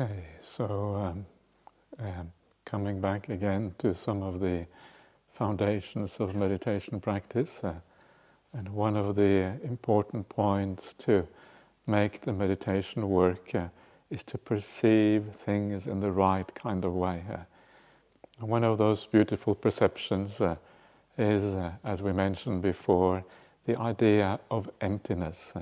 Okay, so coming back again to some of the foundations of meditation practice, and one of the important points to make the meditation work is to perceive things in the right kind of way. One of those beautiful perceptions is, as we mentioned before, the idea of emptiness.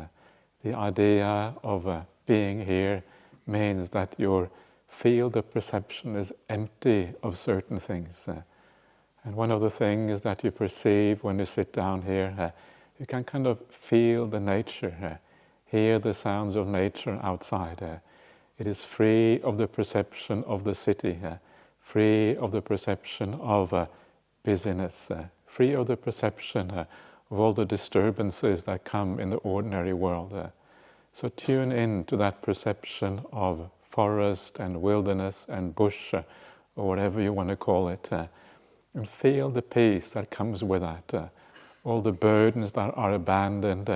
The idea of being here means that your field of perception is empty of certain things. And one of the things that you perceive when you sit down here, you can kind of feel the nature, hear the sounds of nature outside. It is free of the perception of the city, free of the perception of busyness, free of the perception of all the disturbances that come in the ordinary world. So tune in to that perception of forest and wilderness and bush, or whatever you want to call it, and feel the peace that comes with that. All the burdens that are abandoned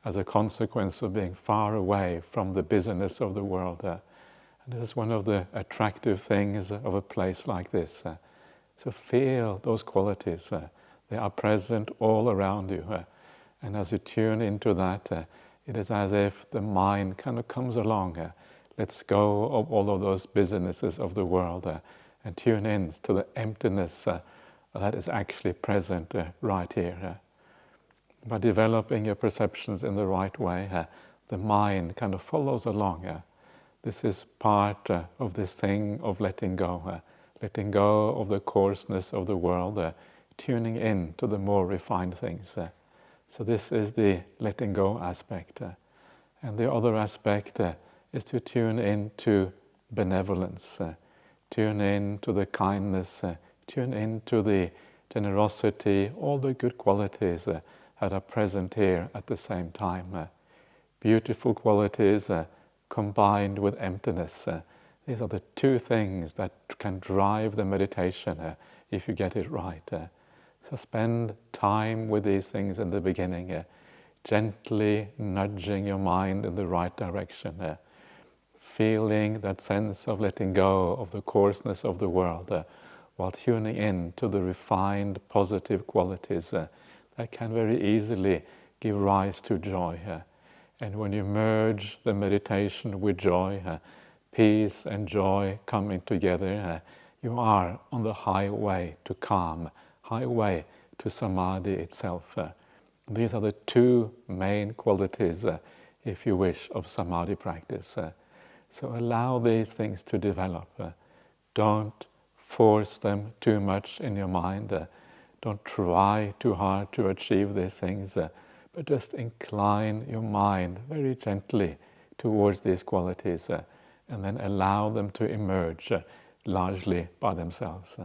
as a consequence of being far away from the busyness of the world. And this is one of the attractive things of a place like this. So feel those qualities. They are present all around you. And as you tune into that, it is as if the mind kind of comes along, lets go of all of those businesses of the world, and tune in to the emptiness that is actually present right here. By developing your perceptions in the right way, the mind kind of follows along. This is part of this thing of letting go of the coarseness of the world, tuning in to the more refined things. So this is the letting go aspect. And the other aspect is to tune into benevolence, tune into the kindness, tune into the generosity, all the good qualities that are present here at the same time. Beautiful qualities combined with emptiness. These are the two things that can drive the meditation if you get it right. So spend time with these things in the beginning, gently nudging your mind in the right direction, feeling that sense of letting go of the coarseness of the world, while tuning in to the refined positive qualities that can very easily give rise to joy. And when you merge the meditation with joy, peace and joy coming together, you are on the highway to calm, highway to samadhi itself. These are the two main qualities, if you wish, of samadhi practice. So allow these things to develop. Don't force them too much in your mind. Don't try too hard to achieve these things, but just incline your mind very gently towards these qualities, and then allow them to emerge largely by themselves.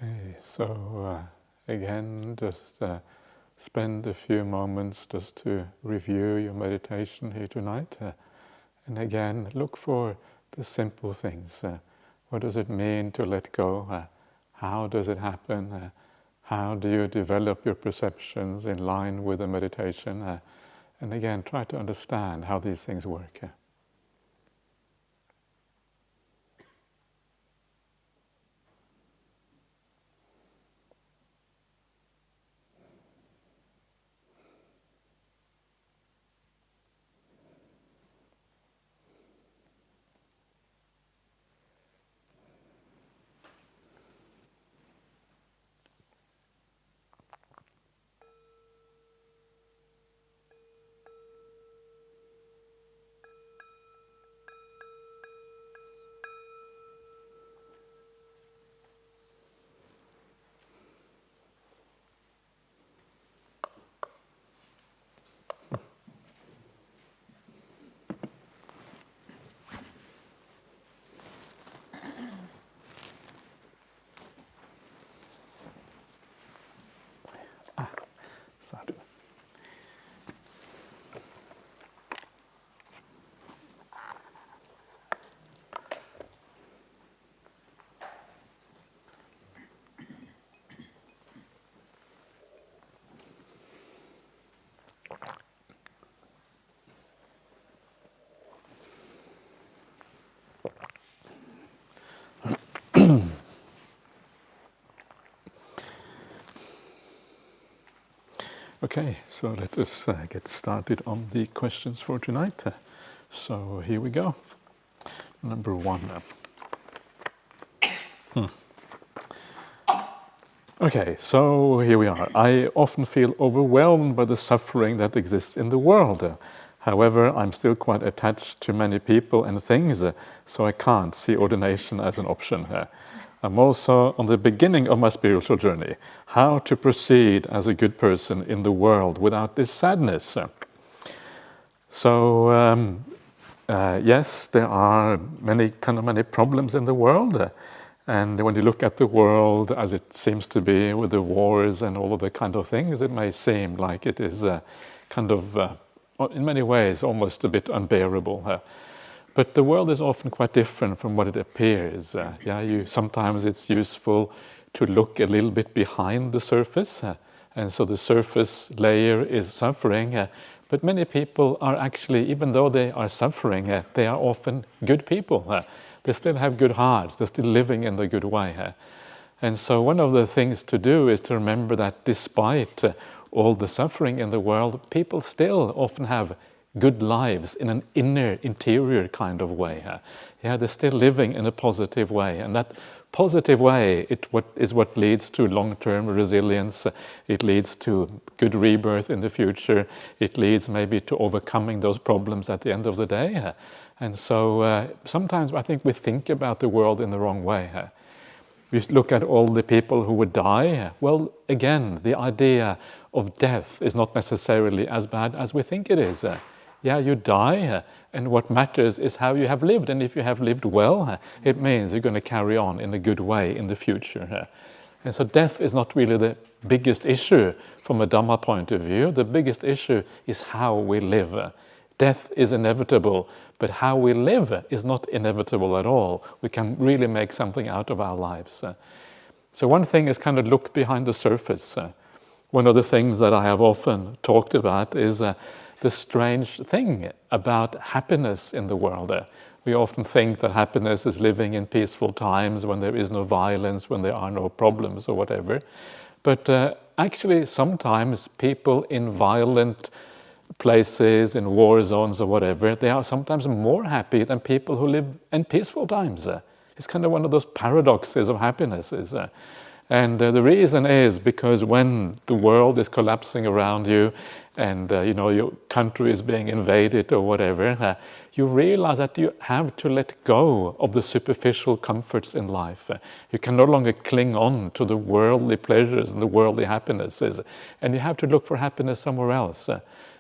Okay, so again, just spend a few moments just to review your meditation here tonight. And again, look for the simple things. What does it mean to let go? How does it happen? How do you develop your perceptions in line with the meditation? And again, try to understand how these things work. Sadhu. Okay, so let us get started on the questions for tonight. So here we go. Number one. Okay, so here we are. I often feel overwhelmed by the suffering that exists in the world. However, I'm still quite attached to many people and things, so I can't see ordination as an option. I'm also on the beginning of my spiritual journey. How to proceed as a good person in the world without this sadness? So, yes, there are many problems in the world. And when you look at the world as it seems to be with the wars and all of the kind of things, it may seem like it is in many ways, almost a bit unbearable. But the world is often quite different from what it appears. Sometimes it's useful to look a little bit behind the surface, and so the surface layer is suffering. But many people are actually, even though they are suffering, they are often good people. They still have good hearts. They're still living in the good way. And so one of the things to do is to remember that despite all the suffering in the world, people still often have good lives in an interior kind of way. They're still living in a positive way, and that positive way is what leads to long-term resilience. It leads to good rebirth in the future. It leads maybe to overcoming those problems at the end of the day. And so sometimes I think we think about the world in the wrong way. We look at all the people who would die. Well, again, the idea of death is not necessarily as bad as we think it is. You die, and what matters is how you have lived. And if you have lived well, it means you're going to carry on in a good way in the future. And so death is not really the biggest issue from a Dhamma point of view. The biggest issue is how we live. Death is inevitable, but how we live is not inevitable at all. We can really make something out of our lives. So one thing is look behind the surface. One of the things that I have often talked about is the strange thing about happiness in the world. We often think that happiness is living in peaceful times when there is no violence, when there are no problems or whatever. But actually sometimes people in violent places, in war zones or whatever, they are sometimes more happy than people who live in peaceful times. It's one of those paradoxes of happiness. And the reason is because when the world is collapsing around you and your country is being invaded or whatever, you realize that you have to let go of the superficial comforts in life. You can no longer cling on to the worldly pleasures and the worldly happinesses, and you have to look for happiness somewhere else.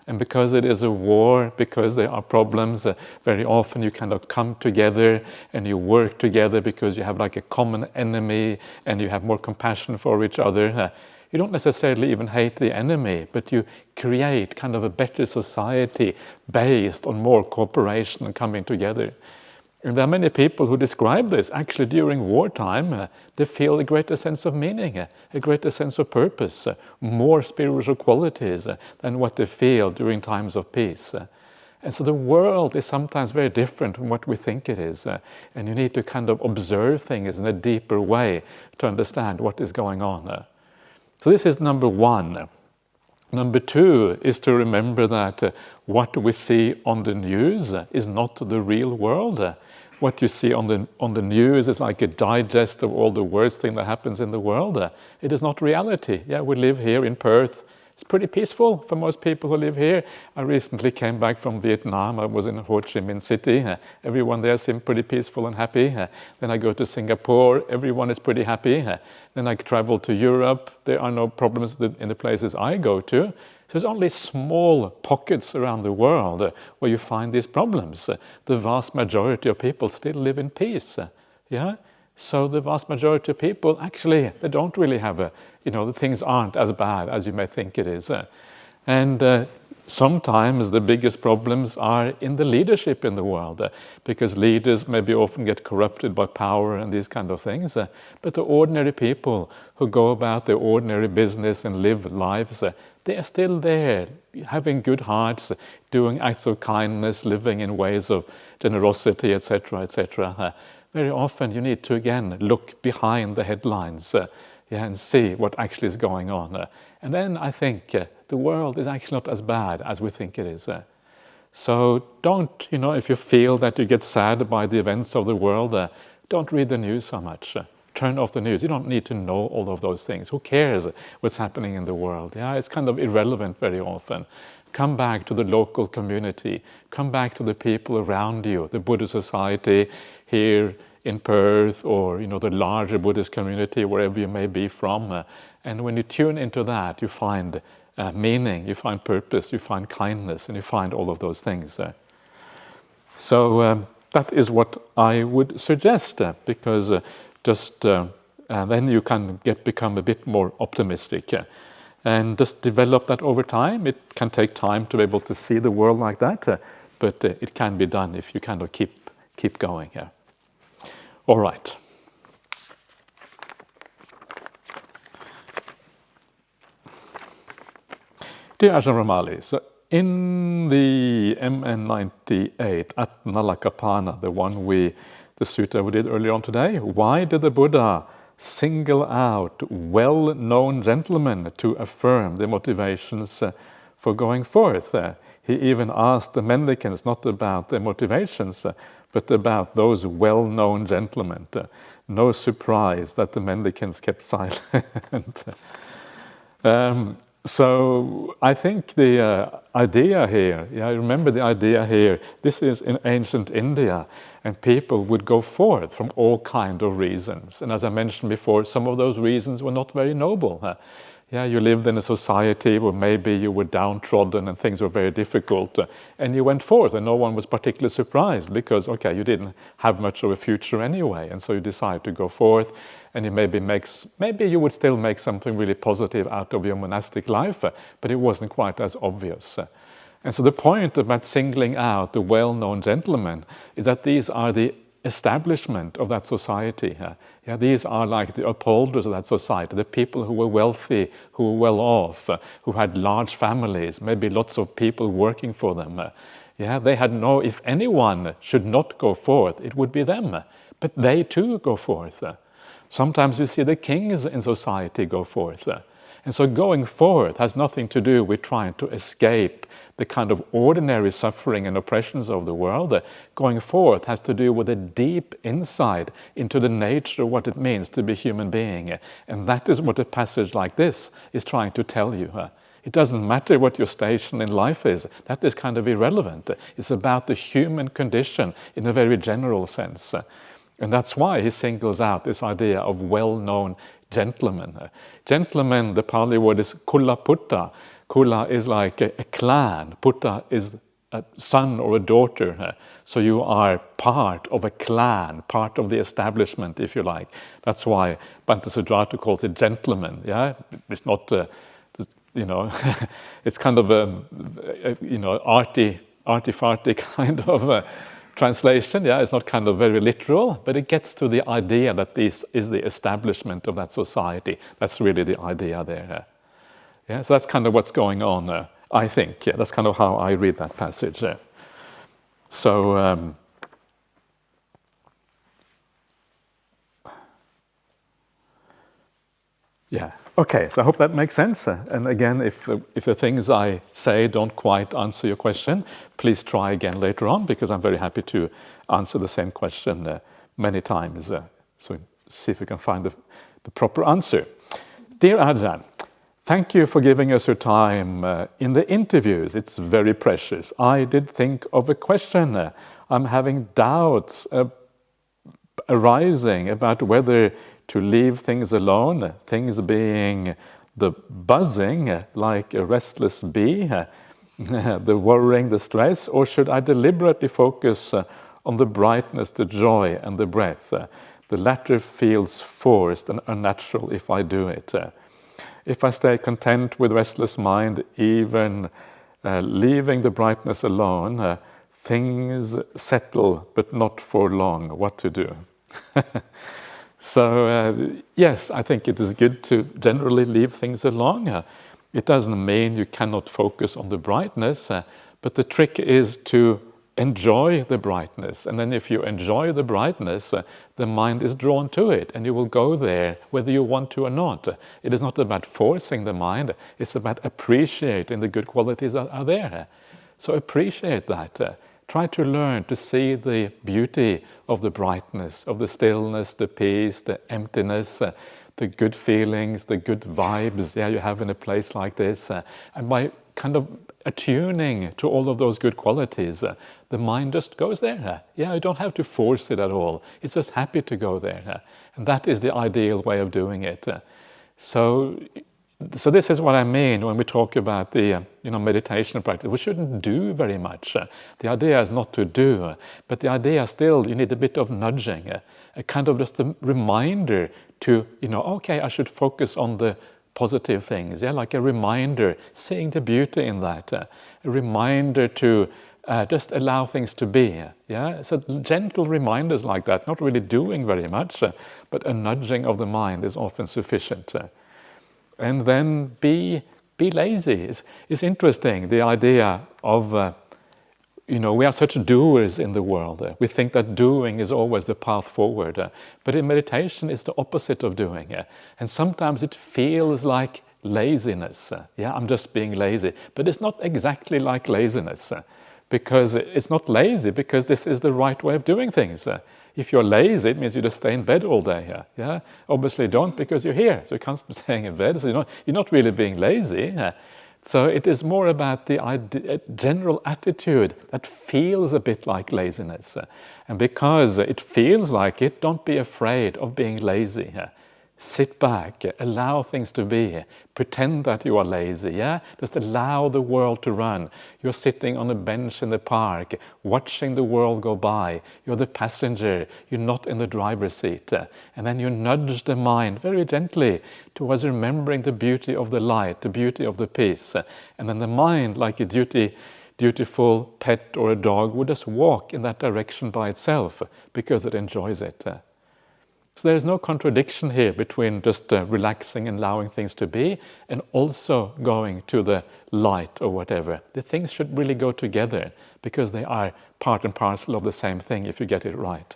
And because it is a war, because there are problems, very often you kind of come together and you work together because you have like a common enemy and you have more compassion for each other. You don't necessarily even hate the enemy, but you create kind of a better society based on more cooperation and coming together. And there are many people who describe this. Actually, during wartime, they feel a greater sense of meaning, a greater sense of purpose, more spiritual qualities than what they feel during times of peace. And so the world is sometimes very different from what we think it is. And you need to kind of observe things in a deeper way to understand what is going on. So this is number one. Number two is to remember that what we see on the news is not the real world. What you see on the news is like a digest of all the worst thing that happens in the world. It is not reality. Yeah, we live here in Perth. It's pretty peaceful for most people who live here. I recently came back from Vietnam. I was in Ho Chi Minh City. Everyone there seemed pretty peaceful and happy. Then I go to Singapore. Everyone is pretty happy. Then I travel to Europe. There are no problems in the places I go to. So there's only small pockets around the world where you find these problems. The vast majority of people still live in peace. Yeah. So the vast majority of people, actually, they don't really have the things aren't as bad as you may think it is. And sometimes the biggest problems are in the leadership in the world, because leaders maybe often get corrupted by power and these kind of things. But the ordinary people who go about their ordinary business and live lives, they are still there, having good hearts, doing acts of kindness, living in ways of generosity, etc., etc. Very often you need to, again, look behind the headlines and see what actually is going on. And then I think the world is actually not as bad as we think it is. So don't, if you feel that you get sad by the events of the world, don't read the news so much. Turn off the news. You don't need to know all of those things. Who cares what's happening in the world? Yeah, it's kind of irrelevant very often. Come back to the local community. Come back to the people around you, the Buddhist society here in Perth, or the larger Buddhist community, wherever you may be from. And when you tune into that, you find meaning, you find purpose, you find kindness, and you find all of those things. So that is what I would suggest, because then you can become a bit more optimistic. And just develop that over time. It can take time to be able to see the world like that, but it can be done if you kind of keep going. All right. Dear Ajahn Brahmali, so in the MN98 at Nalakapana, the sutta we did earlier on today, why did the Buddha single out well-known gentlemen to affirm their motivations for going forth? He even asked the mendicants not about their motivations, but about those well-known gentlemen. No surprise that the mendicants kept silent. So I think the idea here, I remember the idea here, this is in ancient India, and people would go forth from all kinds of reasons. And as I mentioned before, some of those reasons were not very noble. You lived in a society where maybe you were downtrodden and things were very difficult, and you went forth, and no one was particularly surprised because, you didn't have much of a future anyway, and so you decided to go forth, and you maybe you would still make something really positive out of your monastic life, but it wasn't quite as obvious. And so the point about singling out the well-known gentlemen is that these are the establishment of that society. These are like the upholders of that society, the people who were wealthy, who were well off, who had large families, maybe lots of people working for them. They had if anyone should not go forth, it would be them. But they too go forth. Sometimes you see the kings in society go forth. And so going forth has nothing to do with trying to escape the kind of ordinary suffering and oppressions of the world. Going forth has to do with a deep insight into the nature of what it means to be a human being. And that is what a passage like this is trying to tell you. It doesn't matter what your station in life is. That is kind of irrelevant. It's about the human condition in a very general sense. And that's why he singles out this idea of well-known gentlemen. Gentlemen, the Pali word is kullaputta. Kula is like a clan. Putta is a son or a daughter. So you are part of a clan, part of the establishment, if you like. That's why Bhante Sujato calls it gentleman. Yeah, it's not, it's kind of a arty-farty kind of translation. Yeah, it's not kind of very literal, but it gets to the idea that this is the establishment of that society. That's really the idea there. Yeah, so that's kind of what's going on, I think. Yeah, that's kind of how I read that passage. So, yeah. Okay, so I hope that makes sense. And again, if the things I say don't quite answer your question, please try again later on, because I'm very happy to answer the same question many times. So see if we can find the proper answer. Dear Ajahn, thank you for giving us your time in the interviews. It's very precious. I did think of a question. I'm having doubts arising about whether to leave things alone, things being the buzzing like a restless bee, the worrying, the stress, or should I deliberately focus on the brightness, the joy, and the breath? The latter feels forced and unnatural if I do it. If I stay content with restless mind, even leaving the brightness alone, things settle, but not for long. What to do? So, yes, I think it is good to generally leave things alone. It doesn't mean you cannot focus on the brightness, but the trick is to enjoy the brightness. And then if you enjoy the brightness, the mind is drawn to it, and you will go there whether you want to or not. It is not about forcing the mind, it's about appreciating the good qualities that are there. So appreciate that. Try to learn to see the beauty of the brightness, of the stillness, the peace, the emptiness, the good feelings, the good vibes you have in a place like this. And by kind of attuning to all of those good qualities, the mind just goes there. Yeah, you don't have to force it at all. It's just happy to go there. And that is the ideal way of doing it. So this is what I mean when we talk about the meditation practice. We shouldn't do very much. The idea is not to do, but the idea still, you need a bit of nudging, a kind of just a reminder to, okay, I should focus on the positive things, like a reminder, seeing the beauty in that, a reminder to just allow things to be. So gentle reminders like that, not really doing very much, but a nudging of the mind is often sufficient. And then be lazy. It's interesting, the idea of, we are such doers in the world. We think that doing is always the path forward. But in meditation, it's the opposite of doing. And sometimes it feels like laziness. I'm just being lazy. But it's not exactly like laziness. Because it's not lazy, because this is the right way of doing things. If you're lazy, it means you just stay in bed all day. Obviously don't, because you're here, so you can't stay in bed. So you're not really being lazy. So it is more about the general attitude that feels a bit like laziness. And because it feels like it, don't be afraid of being lazy. Sit back, allow things to be, pretend that you are lazy, Just allow the world to run. You're sitting on a bench in the park, watching the world go by. You're the passenger, you're not in the driver's seat. And then you nudge the mind very gently towards remembering the beauty of the light, the beauty of the peace. And then the mind, like a dutiful pet or a dog, would just walk in that direction by itself because it enjoys it. So there's no contradiction here between just relaxing and allowing things to be and also going to the light or whatever. The things should really go together because they are part and parcel of the same thing if you get it right.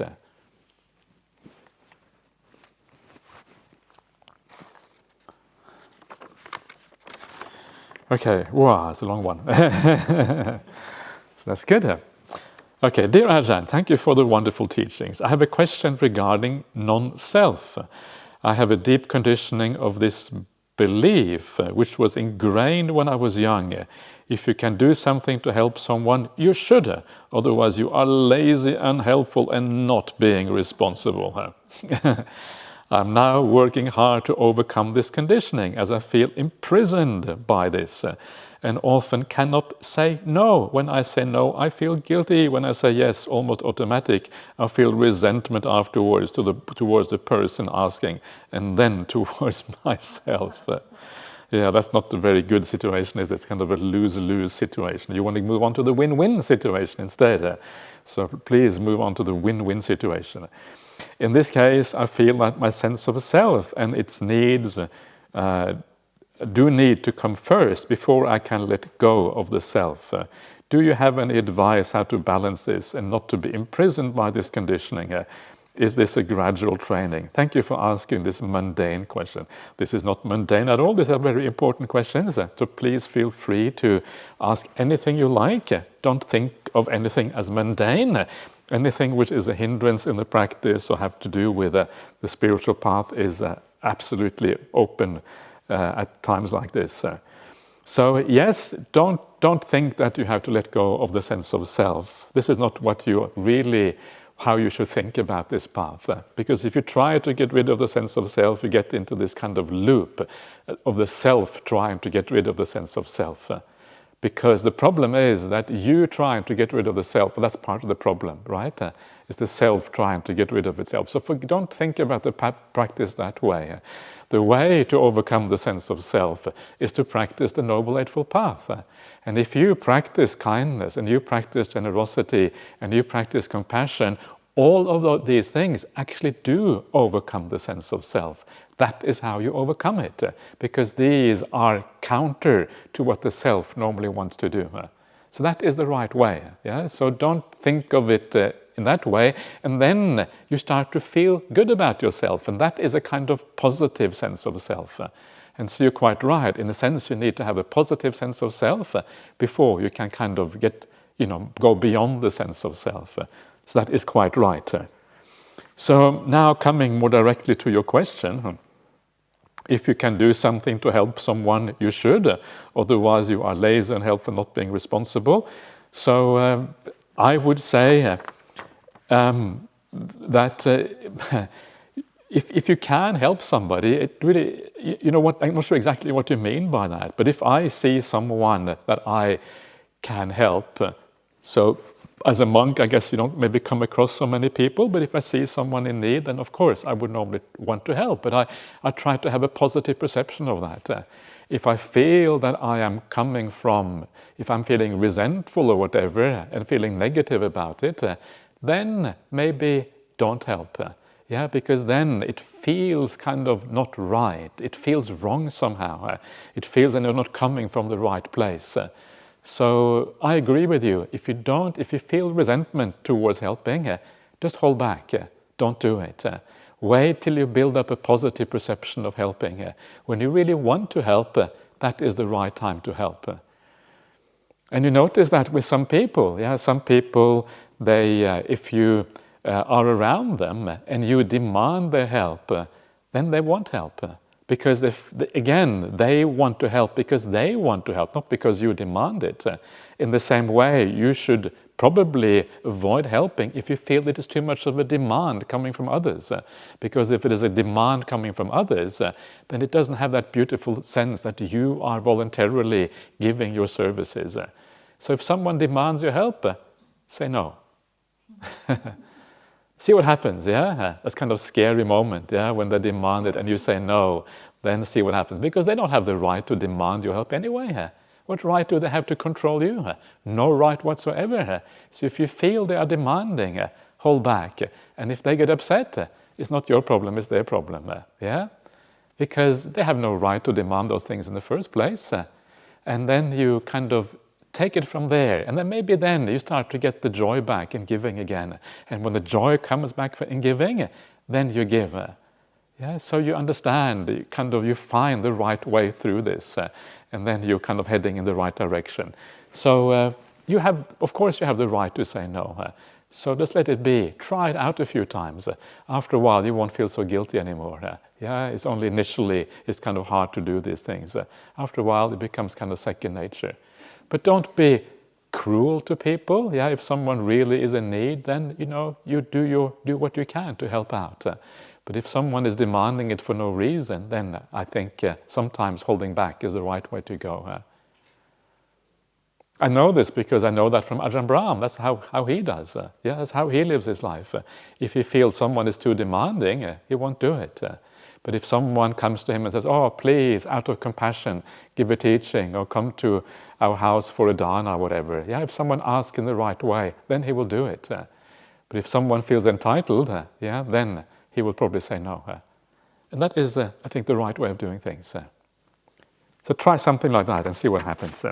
Okay, wow, it's a long one. So that's good. Okay, dear Ajahn, thank you for the wonderful teachings. I have a question regarding non-self. I have a deep conditioning of this belief, which was ingrained when I was young. If you can do something to help someone, you should. Otherwise, you are lazy, unhelpful, and not being responsible. I'm now working hard to overcome this conditioning as I feel imprisoned by this and often cannot say no. When I say no, I feel guilty. When I say yes, almost automatic, I feel resentment afterwards towards the person asking and then towards myself. Yeah, that's not a very good situation, is it? It's kind of a lose-lose situation. You want to move on to the win-win situation instead. So please move on to the win-win situation. In this case, I feel that my sense of self and its needs do need to come first before I can let go of the self. Do you have any advice how to balance this and not to be imprisoned by this conditioning? Is this a gradual training? Thank you for asking this mundane question. This is not mundane at all. These are very important questions. So please feel free to ask anything you like. Don't think of anything as mundane. Anything which is a hindrance in the practice or have to do with the spiritual path is absolutely open at times like this. So yes, don't think that you have to let go of the sense of self. This is not what you really, how you should think about this path. Because if you try to get rid of the sense of self, you get into this kind of loop of the self trying to get rid of the sense of self. Because the problem is that you trying to get rid of the self, well, that's part of the problem, right? It's the self trying to get rid of itself. So don't think about the practice that way. The way to overcome the sense of self is to practice the Noble Eightfold Path. And if you practice kindness and you practice generosity and you practice compassion, all of these things actually do overcome the sense of self. That is how you overcome it, because these are counter to what the self normally wants to do. So that is the right way. Yeah? So don't think of it in that way, and then you start to feel good about yourself, and that is a kind of positive sense of self. And so you're quite right. In a sense, you need to have a positive sense of self before you can kind of get, go beyond the sense of self. So that is quite right. So now coming more directly to your question, if you can do something to help someone, you should. Otherwise, you are lazy and helpful, not being responsible. So I would say that if you can help somebody, it really, I'm not sure exactly what you mean by that. But if I see someone that I can help, so as a monk, I guess you don't maybe come across so many people, but if I see someone in need, then of course I would normally want to help. But I try to have a positive perception of that. If I feel that I am coming from, if I'm feeling resentful or whatever, and feeling negative about it, then maybe don't help. Yeah, because then it feels kind of not right. It feels wrong somehow. It feels that you're not coming from the right place. So I agree with you. If you feel resentment towards helping, just hold back. Don't do it. Wait till you build up a positive perception of helping. When you really want to help, that is the right time to help. And you notice that with some people, some people, they, if you are around them and you demand their help, then they won't help. Because again, they want to help because they want to help, not because you demand it. In the same way, you should probably avoid helping if you feel it is too much of a demand coming from others. Because if it is a demand coming from others, then it doesn't have that beautiful sense that you are voluntarily giving your services. So if someone demands your help, say no. See what happens, yeah? That's kind of scary moment, yeah? When they demand it and you say no, then see what happens. Because they don't have the right to demand your help anyway. What right do they have to control you? No right whatsoever. So if you feel they are demanding, hold back. And if they get upset, it's not your problem, it's their problem, yeah? Because they have no right to demand those things in the first place. And then you kind of take it from there, and then maybe then you start to get the joy back in giving again. And when the joy comes back in giving, then you give. Yeah, so you understand, you find the right way through this, and then you're kind of heading in the right direction. So of course you have the right to say no. So just let it be. Try it out a few times. After a while, you won't feel so guilty anymore. Yeah, it's only initially it's kind of hard to do these things. After a while, it becomes kind of second nature. But don't be cruel to people. Yeah, if someone really is in need, then you do what you can to help out. But if someone is demanding it for no reason, then I think sometimes holding back is the right way to go. I know this because I know that from Ajahn Brahm. That's how he does. That's how he lives his life. If he feels someone is too demanding, he won't do it. But if someone comes to him and says, "Oh, please, out of compassion, give a teaching, or come to our house for a dana," or whatever. If someone asks in the right way, then he will do it. But if someone feels entitled, then he will probably say no. And that is, I think, the right way of doing things. So try something like that and see what happens.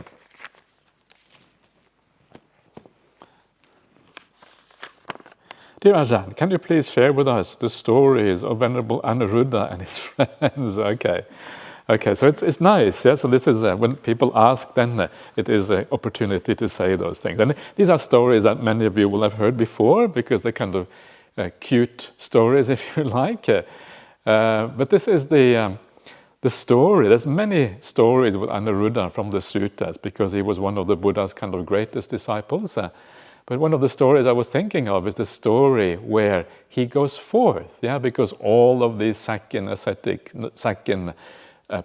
Dear Ajahn, can you please share with us the stories of Venerable Anuruddha and his friends? Okay, so it's nice. So this is, when people ask, then it is an opportunity to say those things. And these are stories that many of you will have heard before, because they're kind of cute stories, if you like. But this is the story. There's many stories with Anuruddha from the suttas, because he was one of the Buddha's kind of greatest disciples. But one of the stories I was thinking of is the story where he goes forth, because all of these Sakyan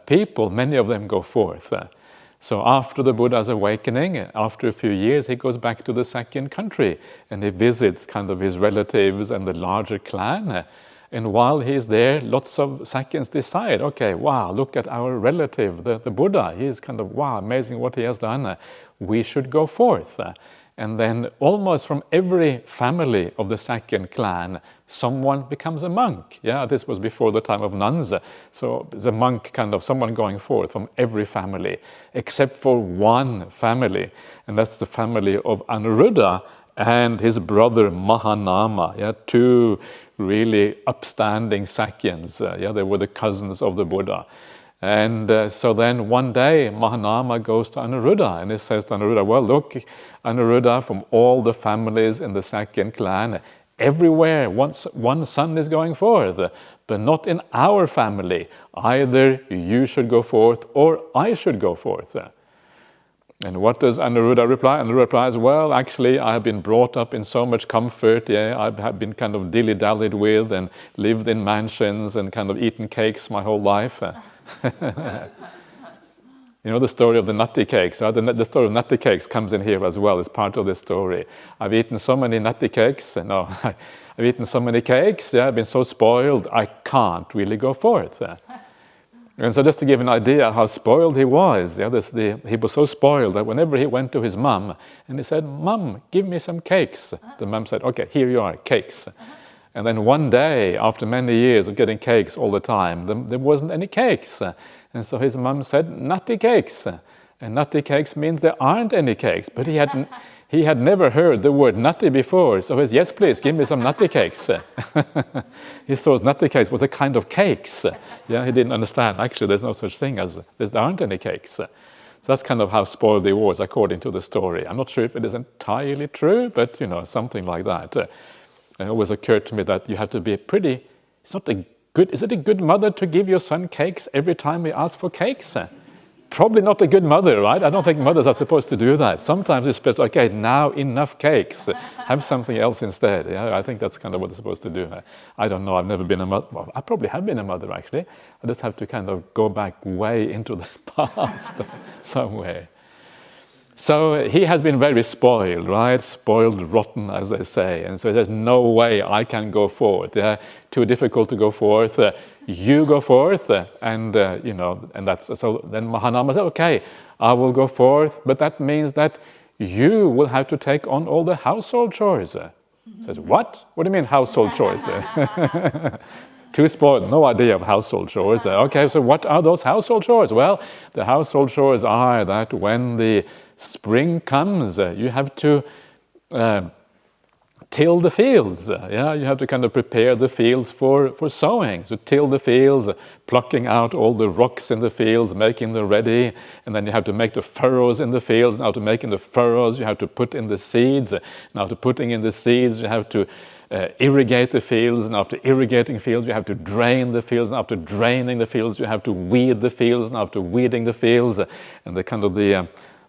people, many of them go forth. So after the Buddha's awakening, after a few years, he goes back to the Sakyan country and he visits kind of his relatives and the larger clan. And while he's there, lots of Sakyans decide, okay, wow, look at our relative, the Buddha. He's kind of, wow, amazing what he has done. We should go forth. And then almost from every family of the Sakyan clan, someone becomes a monk. This was before the time of nuns. So the monk, kind of someone going forth from every family, except for one family. And that's the family of Anuruddha and his brother Mahanama. Two really upstanding Sakyans. They were the cousins of the Buddha. And so then one day Mahanama goes to Anuruddha and he says to Anuruddha, well, look, Anuruddha, from all the families in the Sakyan clan, everywhere one son is going forth, but not in our family. Either you should go forth or I should go forth. And what does Anuruddha reply? Anuruddha replies, well, actually, I have been brought up in so much comfort. I have been kind of dilly-dallied with and lived in mansions and kind of eaten cakes my whole life. You know the story of the nutty cakes. The story of nutty cakes comes in here as well as part of the story. I've eaten so many nutty cakes. No, I've eaten so many cakes. I've been so spoiled, I can't really go forth. And so just to give an idea how spoiled he was, he was so spoiled that whenever he went to his mum and he said, "Mum, give me some cakes," the mum said, "Okay, here you are, cakes." And then one day, after many years of getting cakes all the time, there wasn't any cakes. And so his mum said, "Nutty cakes." And nutty cakes means there aren't any cakes. But he had never heard the word nutty before. So he said, "Yes, please, give me some nutty cakes." He thought nutty cakes was a kind of cakes. He didn't understand. Actually, there's no such thing as there aren't any cakes. So that's kind of how spoiled he was, according to the story. I'm not sure if it is entirely true, but something like that. It always occurred to me that you have to be pretty. Is it a good mother to give your son cakes every time he asks for cakes? Probably not a good mother, right? I don't think mothers are supposed to do that. Sometimes it's supposed, okay, now enough cakes. Have something else instead. I think that's kind of what they're supposed to do. I don't know. I've never been a mother. Well, I probably have been a mother, actually. I just have to kind of go back way into the past somewhere. So he has been very spoiled, right? Spoiled rotten, as they say. And so there's no way I can go forth. Too difficult to go forth. You go forth. And that's so then Mahanama said, okay, I will go forth, but that means that you will have to take on all the household chores. Says, what? What do you mean household chores? Too spoiled, no idea of household chores. Okay, so what are those household chores? Well, the household chores are that when the spring comes, you have to till the fields. You have to kind of prepare the fields for sowing. So till the fields, plucking out all the rocks in the fields, making them ready, and then you have to make the furrows in the fields. Now to making the furrows, you have to put in the seeds. Now to putting in the seeds, you have to irrigate the fields, and after irrigating fields you have to drain the fields, and after draining the fields you have to weed the fields, and after weeding the fields, and the kind of the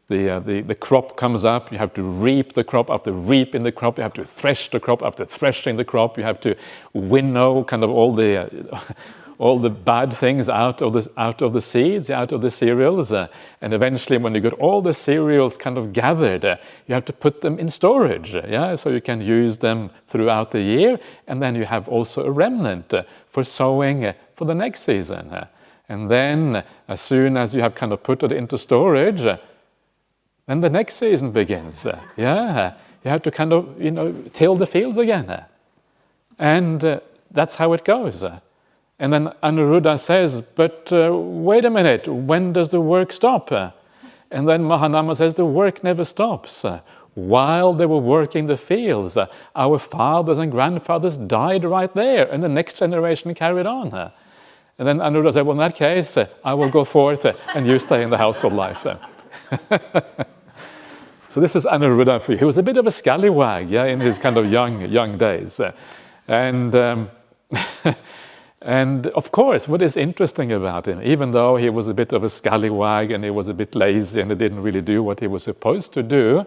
the crop comes up, you have to reap the crop. After reaping the crop, you have to thresh the crop. After threshing the crop, you have to winnow kind of all the bad things out of the seeds, out of the cereals, and eventually, when you get all the cereals kind of gathered, you have to put them in storage, so you can use them throughout the year, and then you have also a remnant for sowing for the next season. And then, as soon as you have kind of put it into storage, then the next season begins. You have to kind of till the fields again, and that's how it goes. And then Anuruddha says, but wait a minute, when does the work stop? And then Mahanama says, the work never stops. While they were working the fields, our fathers and grandfathers died right there, and the next generation carried on. And then Anuruddha said, well, in that case, I will go forth and you stay in the household life. So this is Anuruddha for you. He was a bit of a scallywag, in his kind of young days. And of course, what is interesting about him, even though he was a bit of a scallywag and he was a bit lazy and he didn't really do what he was supposed to do,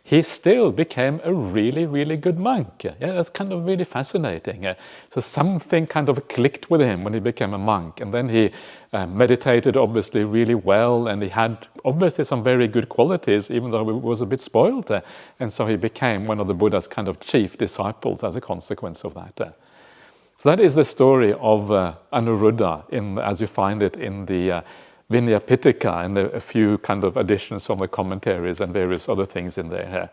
he still became a really, really good monk. That's kind of really fascinating. So something kind of clicked with him when he became a monk. And then he meditated obviously really well, and he had obviously some very good qualities, even though he was a bit spoiled. And so he became one of the Buddha's kind of chief disciples as a consequence of that. So that is the story of Anuruddha, as you find it in the Vinaya Pitaka, and a few kind of additions from the commentaries and various other things in there.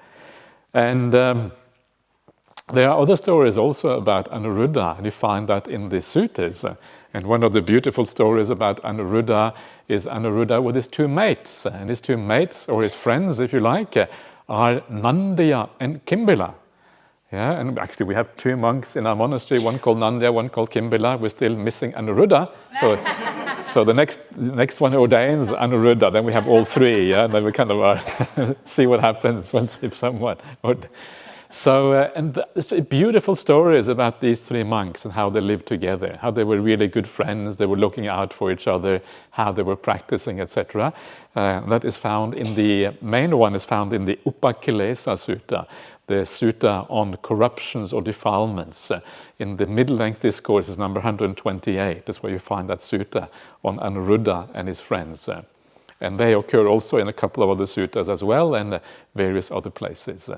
And there are other stories also about Anuruddha, and you find that in the suttas. And one of the beautiful stories about Anuruddha is Anuruddha with his two mates. And his two mates, or his friends, if you like, are Nandiya and Kimbila. And actually we have two monks in our monastery, one called Nandya, one called Kimbila. We're still missing Anuruddha. So the next one ordains Anuruddha, then we have all three, and then we kind of see what happens if someone would. So, and it's beautiful stories about these three monks and how they lived together, how they were really good friends, they were looking out for each other, how they were practicing, etc. That is found in the main one is found in the Upakilesa Sutta, the sutta on corruptions or defilements. In the middle-length discourse is number 128. That's where you find that sutta on Anuruddha and his friends. And they occur also in a couple of other suttas as well, and various other places.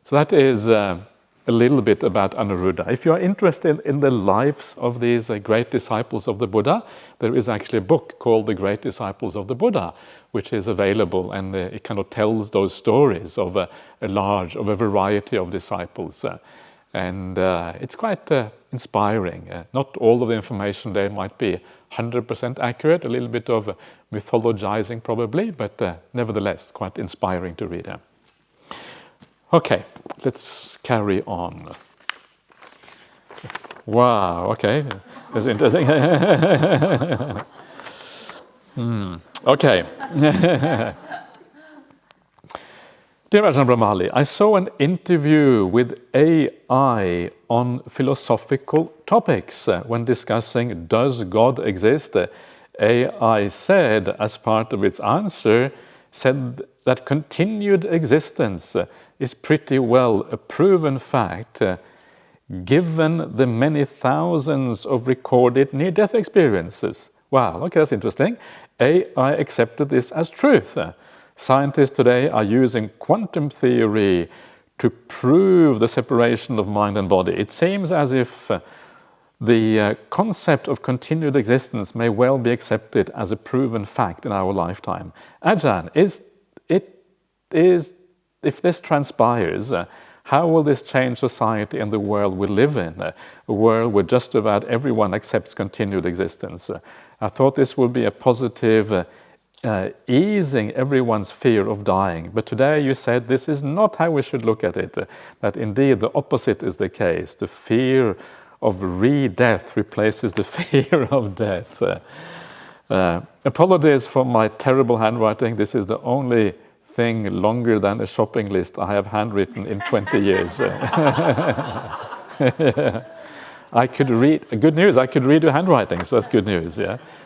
So that is a little bit about Anuruddha. If you are interested in the lives of these great disciples of the Buddha, there is actually a book called The Great Disciples of the Buddha, which is available, and it kind of tells those stories of a variety of disciples. And it's quite inspiring. Not all of the information there might be 100% accurate, a little bit of mythologizing probably, but nevertheless quite inspiring to read. Okay, let's carry on. Wow, okay, that's interesting. Okay. Dear Ajahn Brahmali, I saw an interview with AI on philosophical topics when discussing does God exist. AI said, as part of its answer, said that continued existence is pretty well a proven fact, given the many thousands of recorded near-death experiences. Wow, okay, that's interesting. AI accepted this as truth. Scientists today are using quantum theory to prove the separation of mind and body. It seems as if the concept of continued existence may well be accepted as a proven fact in our lifetime. Ajahn, if this transpires, how will this change society and the world we live in? A world where just about everyone accepts continued existence. I thought this would be a positive easing everyone's fear of dying. But today you said this is not how we should look at it, that indeed the opposite is the case. The fear of re-death replaces the fear of death. Apologies for my terrible handwriting. This is the only thing longer than a shopping list I have handwritten in 20 years. I could read, good news, I could read your handwriting, so that's good news,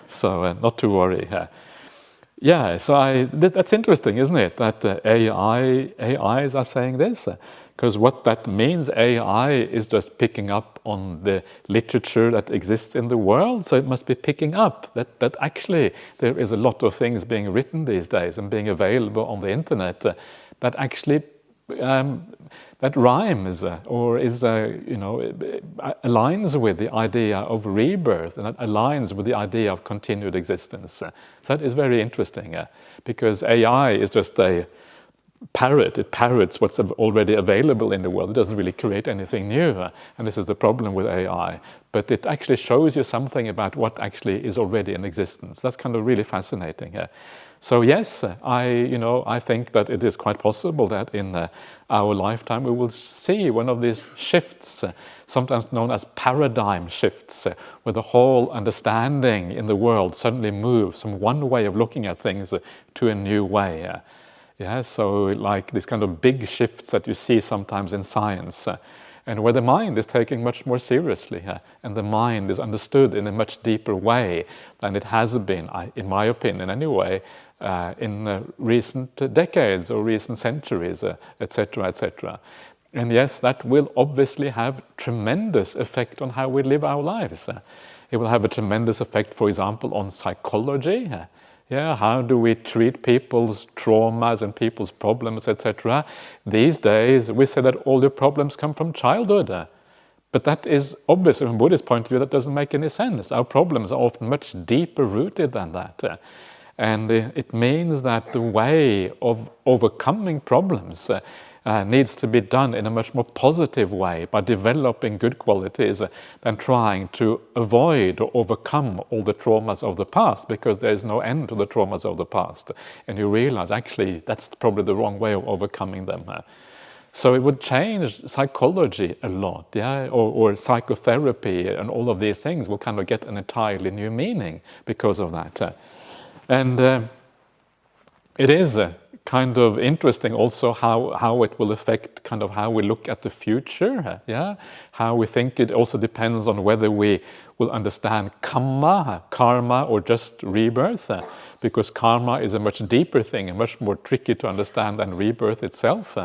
So not to worry. Yeah, so that's interesting, isn't it? That AIs are saying this, because what that means, AI is just picking up on the literature that exists in the world. So it must be picking up that actually there is a lot of things being written these days and being available on the internet that actually that rhymes or is aligns with the idea of rebirth, and that aligns with the idea of continued existence. So that is very interesting, because AI is just a parrot. It parrots what's already available in the world. It doesn't really create anything new, and this is the problem with AI. But it actually shows you something about what actually is already in existence. That's kind of really fascinating. So yes, I think that it is quite possible that in our lifetime we will see one of these shifts, sometimes known as paradigm shifts, where the whole understanding in the world suddenly moves from one way of looking at things to a new way. Yeah, so like these kind of big shifts that you see sometimes in science, and where the mind is taken much more seriously, and the mind is understood in a much deeper way than it has been, in my opinion anyway, in recent decades or recent centuries, etc., etc. And yes, that will obviously have tremendous effect on how we live our lives. It will have a tremendous effect, for example, on psychology. Yeah, how do we treat people's traumas and people's problems, etc.? These days, we say that all your problems come from childhood. But that is obviously, from Buddhist point of view, that doesn't make any sense. Our problems are often much deeper rooted than that. And it means that the way of overcoming problems needs to be done in a much more positive way by developing good qualities than trying to avoid or overcome all the traumas of the past, because there is no end to the traumas of the past. And you realize actually that's probably the wrong way of overcoming them. So it would change psychology a lot, yeah, or psychotherapy, and all of these things will kind of get an entirely new meaning because of that. And it is kind of interesting also how it will affect kind of how we look at the future, yeah? How we think. It also depends on whether we will understand karma, or just rebirth, because karma is a much deeper thing and much more tricky to understand than rebirth itself.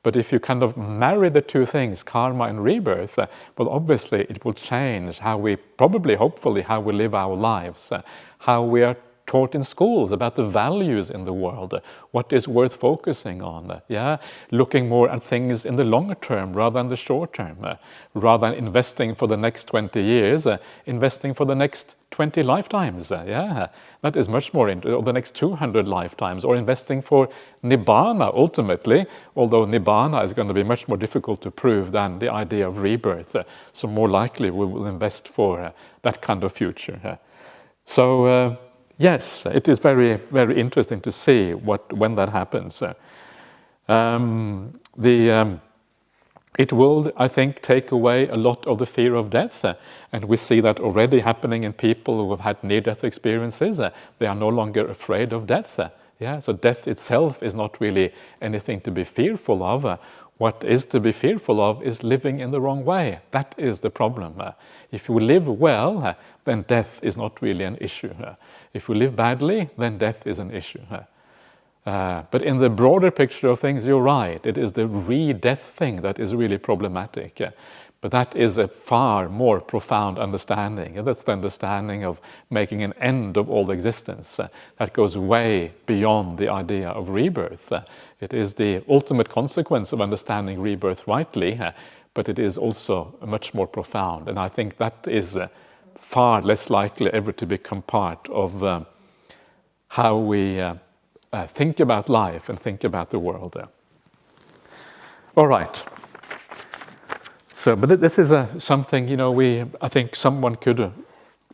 But if you kind of marry the two things, karma and rebirth, well, obviously it will change how we, probably, hopefully, how we live our lives, how we are taught in schools about the values in the world, what is worth focusing on, yeah? Looking more at things in the longer term rather than the short term, rather than investing for the next 20 years, investing for the next 20 lifetimes, yeah? That is much more interesting, or the next 200 lifetimes, or investing for Nibbana ultimately, although Nibbana is going to be much more difficult to prove than the idea of rebirth, so more likely we will invest for that kind of future. So yes, it is very, very interesting to see when that happens. It will, I think, take away a lot of the fear of death, and we see that already happening in people who have had near-death experiences. They are no longer afraid of death. Yeah, so death itself is not really anything to be fearful of. What is to be fearful of is living in the wrong way. That is the problem. If you live well, then death is not really an issue. If we live badly, then death is an issue. But in the broader picture of things, you're right. It is the re-death thing that is really problematic. But that is a far more profound understanding. That's the understanding of making an end of all existence. That goes way beyond the idea of rebirth. It is the ultimate consequence of understanding rebirth rightly, but it is also much more profound. And I think that is far less likely ever to become part of how we think about life and think about the world. All right. So, but this is something, I think someone could,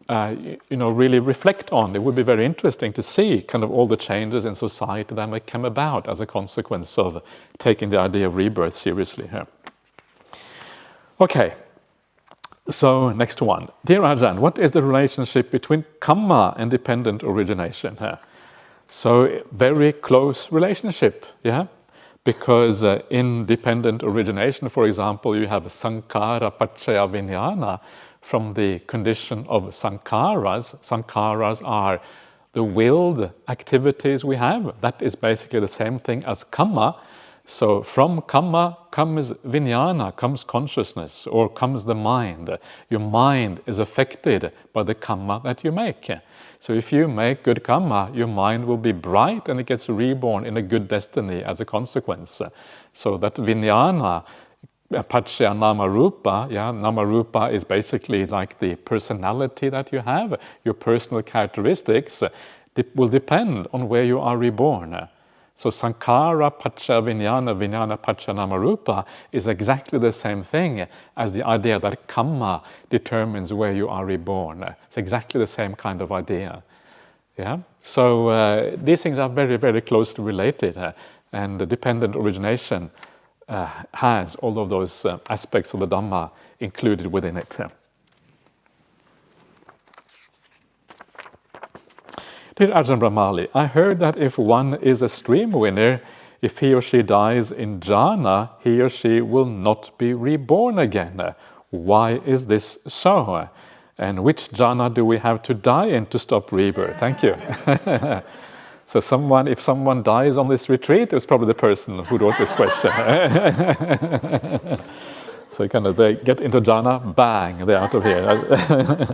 really reflect on. It would be very interesting to see kind of all the changes in society that might come about as a consequence of taking the idea of rebirth seriously here. Okay. So, next one. Dear Ajahn, what is the relationship between karma and dependent origination here? So, very close relationship, yeah? Because in dependent origination, for example, you have sankhara paccaya vijnana from the condition of sankharas. Sankharas are the willed activities we have, that is basically the same thing as kamma. So from kamma comes vijnana, comes consciousness, or comes the mind. Your mind is affected by the kamma that you make. So if you make good kamma, your mind will be bright and it gets reborn in a good destiny as a consequence. So that vijnana, paccaya namarupa, namarupa is basically like the personality that you have, your personal characteristics will depend on where you are reborn. So sankhara paccaya vijnana, vijnana paccaya namarupa is exactly the same thing as the idea that kamma determines where you are reborn. It's exactly the same kind of idea. Yeah. So these things are very, very closely related, and the dependent origination has all of those aspects of the Dhamma included within it. Dear Ajahn Brahmali, I heard that if one is a stream winner, if he or she dies in jhana, he or she will not be reborn again. Why is this so? And which jhana do we have to die in to stop rebirth? Thank you. So if someone dies on this retreat, it was probably the person who wrote this question. So they get into jhana, bang, they're out of here.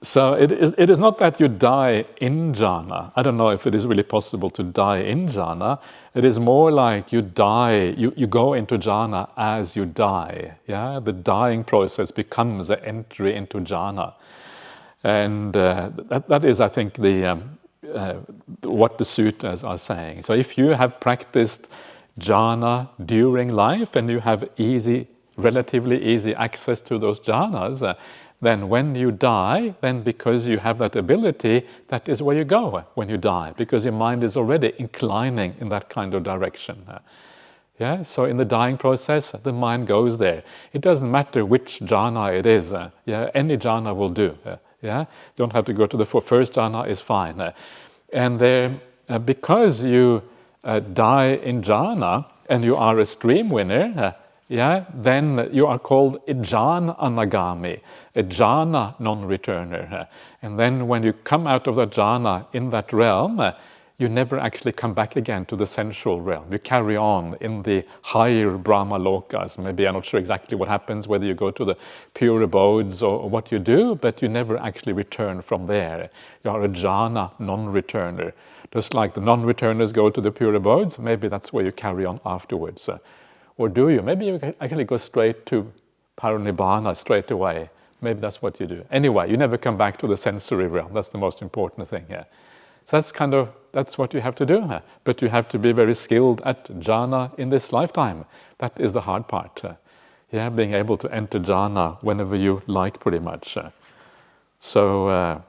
So it is not that you die in jhana. I don't know if it is really possible to die in jhana. It is more like you die, you go into jhana as you die. Yeah, the dying process becomes an entry into jhana, and that is, I think, what the suttas are saying. So if you have practiced jhana during life and you have relatively easy access to those jhanas, then when you die, then because you have that ability, that is where you go when you die, because your mind is already inclining in that kind of direction. Yeah, so in the dying process, the mind goes there. It doesn't matter which jhana it is. Any jhana will do. You don't have to go to the first jhana is fine. And there, because you die in jhana and you are a stream winner, then you are called a jhana anagami, a jhana non-returner. And then when you come out of that jhana in that realm, you never actually come back again to the sensual realm. You carry on in the higher Brahma lokas. Maybe I'm not sure exactly what happens, whether you go to the pure abodes or what you do, but you never actually return from there. You are a jhana non-returner. Just like the non-returners go to the pure abodes, maybe that's where you carry on afterwards. Or do you? Maybe you actually go straight to parinibbana straight away. Maybe that's what you do. Anyway, you never come back to the sensory realm. That's the most important thing here. So that's what you have to do. But you have to be very skilled at jhana in this lifetime. That is the hard part. Being able to enter jhana whenever you like, pretty much. So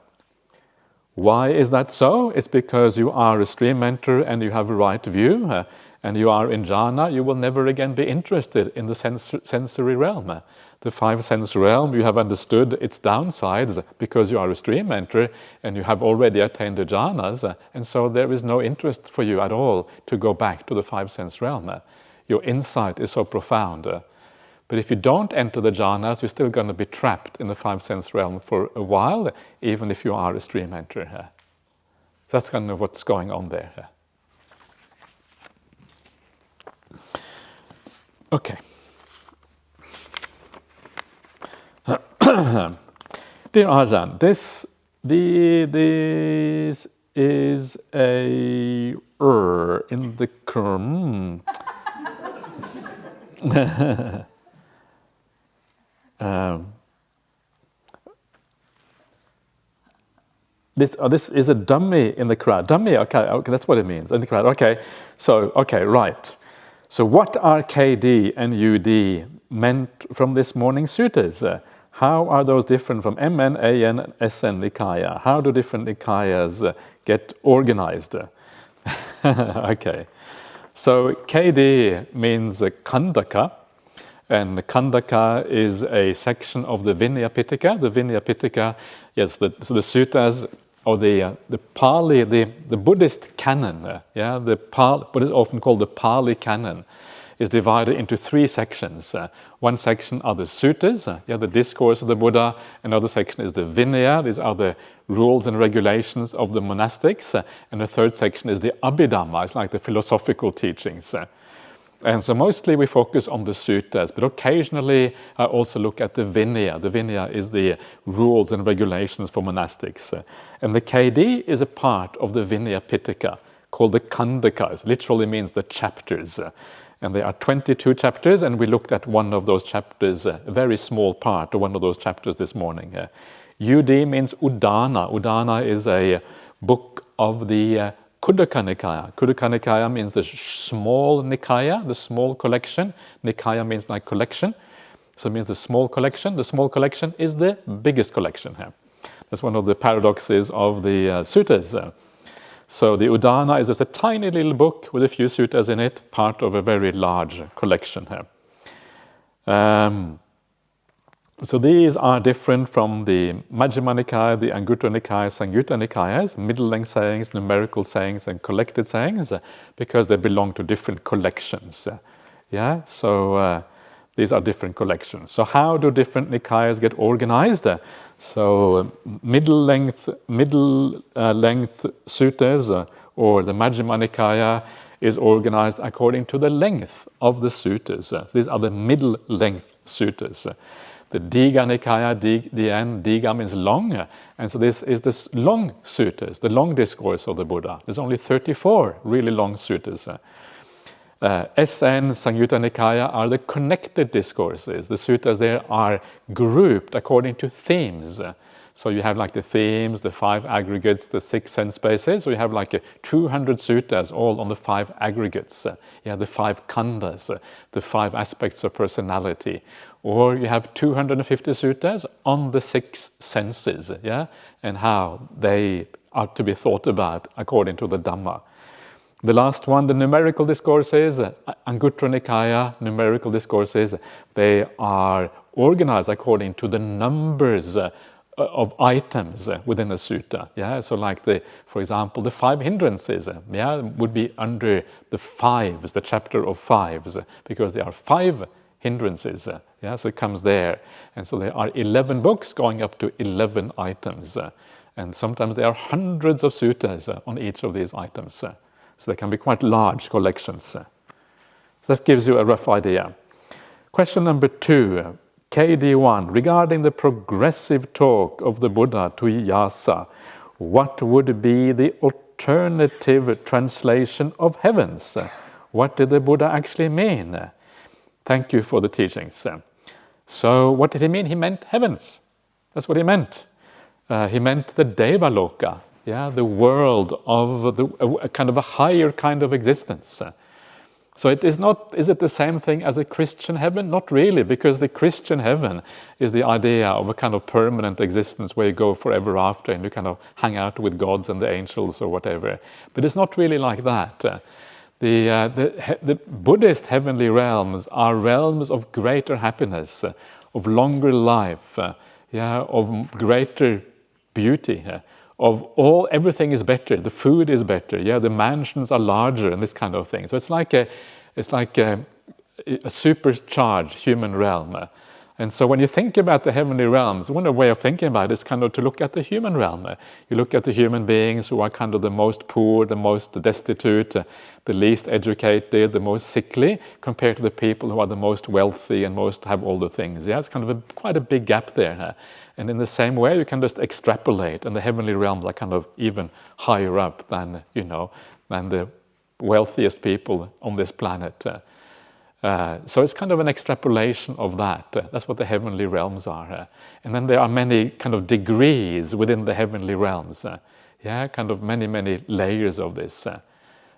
why is that so? It's because you are a stream enter and you have a right view. And you are in jhana, you will never again be interested in the sensory realm. The five sense realm, you have understood its downsides because you are a stream enter and you have already attained the jhanas, and so there is no interest for you at all to go back to the five sense realm. Your insight is so profound. But if you don't enter the jhanas, you're still going to be trapped in the five sense realm for a while, even if you are a stream enter. That's kind of what's going on there. Okay. Dear Ajahn, this is a in the Kurm. This is a dummy in the crowd. Dummy, okay, that's what it means, in the crowd. Okay, so, right. So what are KD and UD meant from this morning's suttas? How are those different from MN, AN, and SN Nikaya? How do different Nikayas get organized? Okay, so KD means Khandaka, and Khandaka is a section of the Vinaya Pitaka. The Vinaya Pitaka, yes, so the suttas, or the Pali, the Buddhist canon, what is often called the Pali canon. is divided into 3 sections. One section are the suttas, the discourse of the Buddha. Another section is the Vinaya. These are the rules and regulations of the monastics. And the third section is the Abhidhamma. It's like the philosophical teachings. And so mostly we focus on the suttas, but occasionally I also look at the Vinaya. The Vinaya is the rules and regulations for monastics. And the KD is a part of the Vinaya Pitaka called the Kandakas. Literally means the chapters. And there are 22 chapters, and we looked at one of those chapters, a very small part of one of those chapters this morning. UD means Udana. Udana is a book of the Khuddaka Nikaya. Khuddaka Nikaya means the small Nikaya, the small collection. Nikaya means like collection. So it means the small collection. The small collection is the biggest collection here. That's one of the paradoxes of the suttas. So the Udana is just a tiny little book with a few suttas in it, part of a very large collection here. So these are different from the Majjhima Nikaya, the Anguttara Nikaya, Samyutta Nikayas, middle-length sayings, numerical sayings, and collected sayings, because they belong to different collections. So these are different collections. So how do different Nikayas get organized? So middle-length suttas, or the Majjhima Nikaya, is organized according to the length of the suttas. These are the middle-length suttas. The Digha Nikaya, Digha means long, and so this is the long suttas, the long discourse of the Buddha. There's only 34 really long suttas. SN, Samyutta Nikaya, are the connected discourses. The suttas there are grouped according to themes. So you have like the themes, the 5 aggregates, the 6 sense spaces. So you have like 200 suttas all on the 5 aggregates. The 5 khandhas, the 5 aspects of personality. Or you have 250 suttas on the 6 senses, and how they are to be thought about according to the Dhamma. The last one, the numerical discourses, Anguttara Nikaya, numerical discourses, they are organized according to the numbers of items within a sutta. So like for example, the 5 hindrances, would be under the 5s, the chapter of 5s, because there are 5 hindrances. So it comes there. And so there are 11 books going up to 11 items. And sometimes there are hundreds of suttas on each of these items. So they can be quite large collections. So that gives you a rough idea. Question number 2, KD1, regarding the progressive talk of the Buddha to Yasa, what would be the alternative translation of heavens? What did the Buddha actually mean? Thank you for the teachings. So what did he mean? He meant heavens. That's what he meant. He meant the Devaloka, the world of a kind of a higher kind of existence. So it is not, is it the same thing as a Christian heaven? Not really, because the Christian heaven is the idea of a kind of permanent existence where you go forever after and you kind of hang out with gods and the angels or whatever. But it's not really like that. The Buddhist heavenly realms are realms of greater happiness, of longer life, of greater beauty, of everything is better. The food is better. The mansions are larger and this kind of thing. So it's like a supercharged human realm. And so when you think about the heavenly realms, one way of thinking about it is kind of to look at the human realm. You look at the human beings who are kind of the most poor, the most destitute, the least educated, the most sickly, compared to the people who are the most wealthy and most have all the things. It's kind of quite a big gap there. And in the same way, you can just extrapolate, and the heavenly realms are kind of even higher up than the wealthiest people on this planet. So it's kind of an extrapolation of that. That's what the heavenly realms are. And then there are many kind of degrees within the heavenly realms. Kind of many layers of this.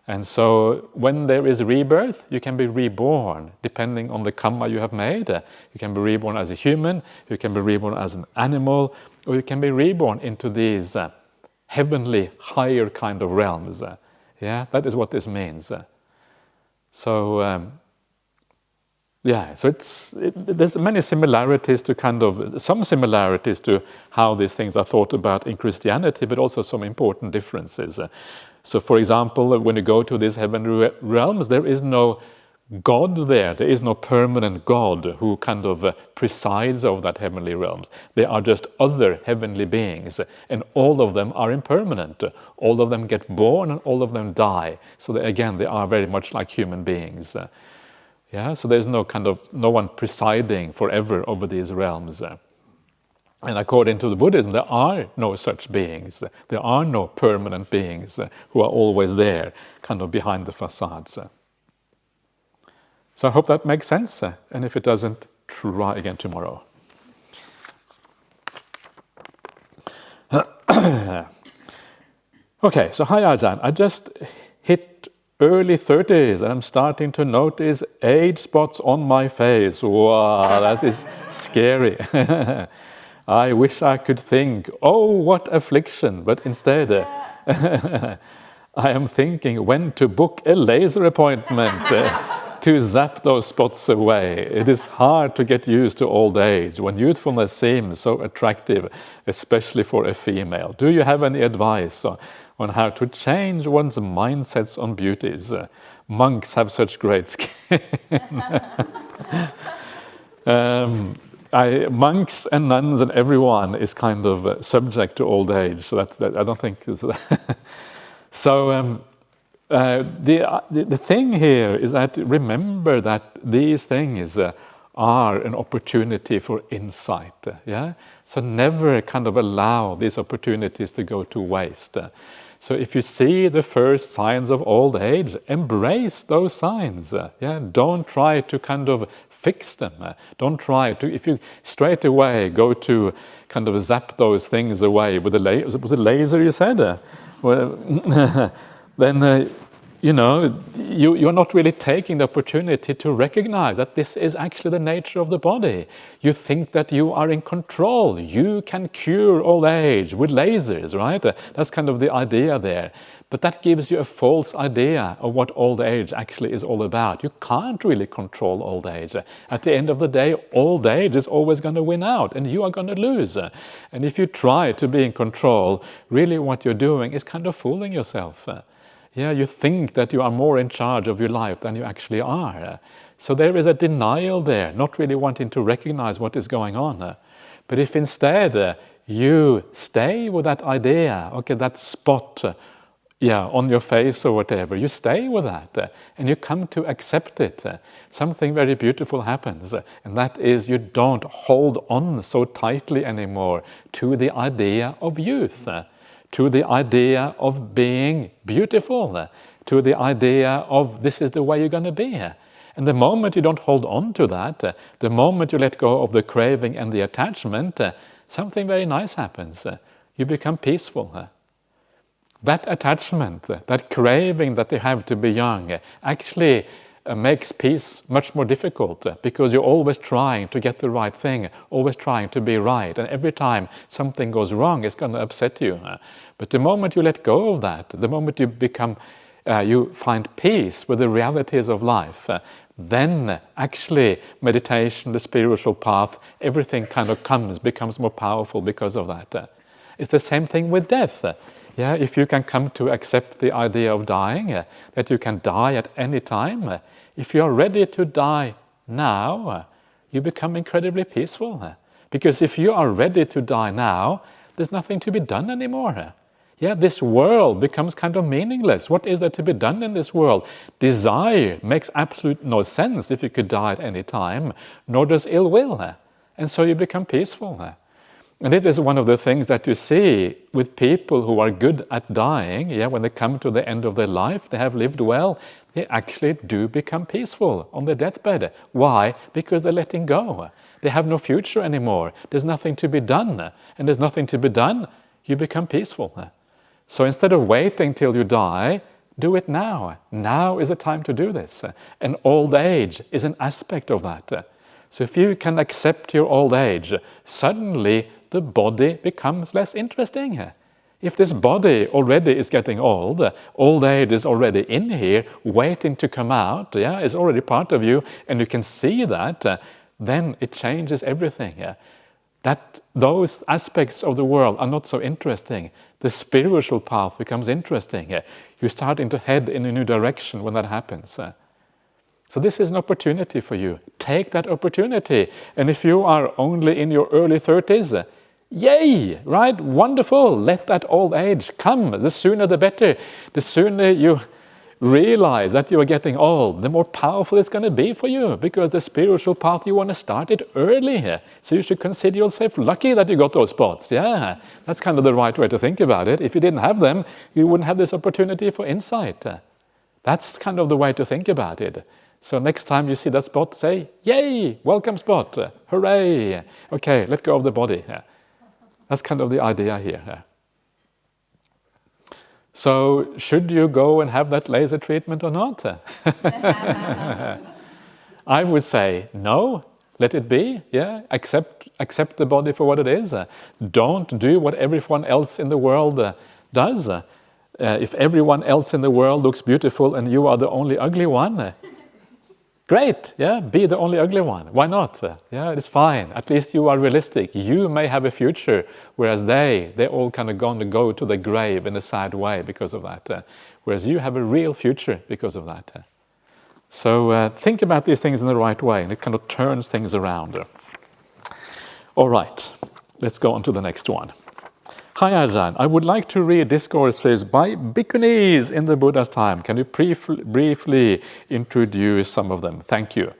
And so when there is rebirth, you can be reborn depending on the karma you have made. You can be reborn as a human, you can be reborn as an animal, or you can be reborn into these heavenly, higher kind of realms. That is what this means. So there's many similarities to some similarities to how these things are thought about in Christianity, but also some important differences. So for example, when you go to these heavenly realms, there is no God there. There is no permanent God who kind of presides over that heavenly realms. They are just other heavenly beings, and all of them are impermanent. All of them get born and all of them die. So again, they are very much like human beings. So there's no one presiding forever over these realms. And according to the Buddhism, there are no such beings. There are no permanent beings who are always there, kind of behind the facades. So I hope that makes sense. And if it doesn't, try again tomorrow. Okay, so hi Ajahn. I just hit early 30s and I'm starting to notice age spots on my face. Wow, that is scary. I wish I could think, oh, what affliction, but instead I am thinking when to book a laser appointment to zap those spots away. It is hard to get used to old age when youthfulness seems so attractive, especially for a female. Do you have any advice on how to change one's mindsets on beauties? Monks have such great skin. Monks and nuns and everyone is kind of subject to old age, so I don't think it's so. The thing here is that remember that these things are an opportunity for insight. So never kind of allow these opportunities to go to waste. So if you see the first signs of old age, embrace those signs. Don't try to kind of fix them. Don't try to, if you straight away go to kind of zap those things away with a laser, was it laser you said? Then you're not really taking the opportunity to recognize that this is actually the nature of the body. You think that you are in control. You can cure old age with lasers, right? That's kind of the idea there. But that gives you a false idea of what old age actually is all about. You can't really control old age. At the end of the day, old age is always going to win out and you are going to lose. And if you try to be in control, really what you're doing is kind of fooling yourself. You think that you are more in charge of your life than you actually are. So there is a denial there, not really wanting to recognize what is going on. But if instead you stay with that idea, okay, that spot, on your face or whatever, you stay with that and you come to accept it. Something very beautiful happens, and that is you don't hold on so tightly anymore to the idea of youth, to the idea of being beautiful, to the idea of this is the way you're going to be. And the moment you don't hold on to that, the moment you let go of the craving and the attachment, something very nice happens. You become peaceful. That attachment, that craving that they have to be young, actually makes peace much more difficult because you're always trying to get the right thing, always trying to be right. And every time something goes wrong, it's going to upset you. But the moment you let go of that, the moment you become, you find peace with the realities of life, then actually meditation, the spiritual path, everything kind of becomes more powerful because of that. It's the same thing with death. If you can come to accept the idea of dying, that you can die at any time, if you are ready to die now, you become incredibly peaceful. Because if you are ready to die now, there's nothing to be done anymore. This world becomes kind of meaningless. What is there to be done in this world? Desire makes absolute no sense if you could die at any time, nor does ill will. And so you become peaceful. And it is one of the things that you see with people who are good at dying. When they come to the end of their life, they have lived well, they actually do become peaceful on their deathbed. Why? Because they're letting go. They have no future anymore. There's nothing to be done. And there's nothing to be done, you become peaceful. So instead of waiting till you die, do it now. Now is the time to do this. And old age is an aspect of that. So if you can accept your old age, suddenly the body becomes less interesting. If this body already is getting old age is already in here, waiting to come out, is already part of you, and you can see that, then it changes everything. That those aspects of the world are not so interesting. The spiritual path becomes interesting. You're starting to head in a new direction when that happens. So this is an opportunity for you. Take that opportunity. And if you are only in your early 30s, yay, right? Wonderful. Let that old age come. The sooner the better. The sooner you realize that you are getting old, the more powerful it's going to be for you, because the spiritual path, you want to start it early. So you should consider yourself lucky that you got those spots. Yeah, that's kind of the right way to think about it. If you didn't have them, you wouldn't have this opportunity for insight. That's kind of the way to think about it. So next time you see that spot, say, yay, welcome spot, hooray. Okay, let go of the body. That's kind of the idea here. So should you go and have that laser treatment or not? I would say no, let it be. Yeah, accept the body for what it is. Don't do what everyone else in the world does. If everyone else in the world looks beautiful and you are the only ugly one, great, yeah, be the only ugly one. Why not? Yeah, it's fine. At least you are realistic. You may have a future, whereas they're all kind of going to go to the grave in a sad way because of that. Whereas you have a real future because of that. So think about these things in the right way, and it kind of turns things around. All right, let's go on to the next one. Hi Ajahn, I would like to read discourses by bhikkhunis in the Buddha's time. Can you briefly introduce some of them? Thank you.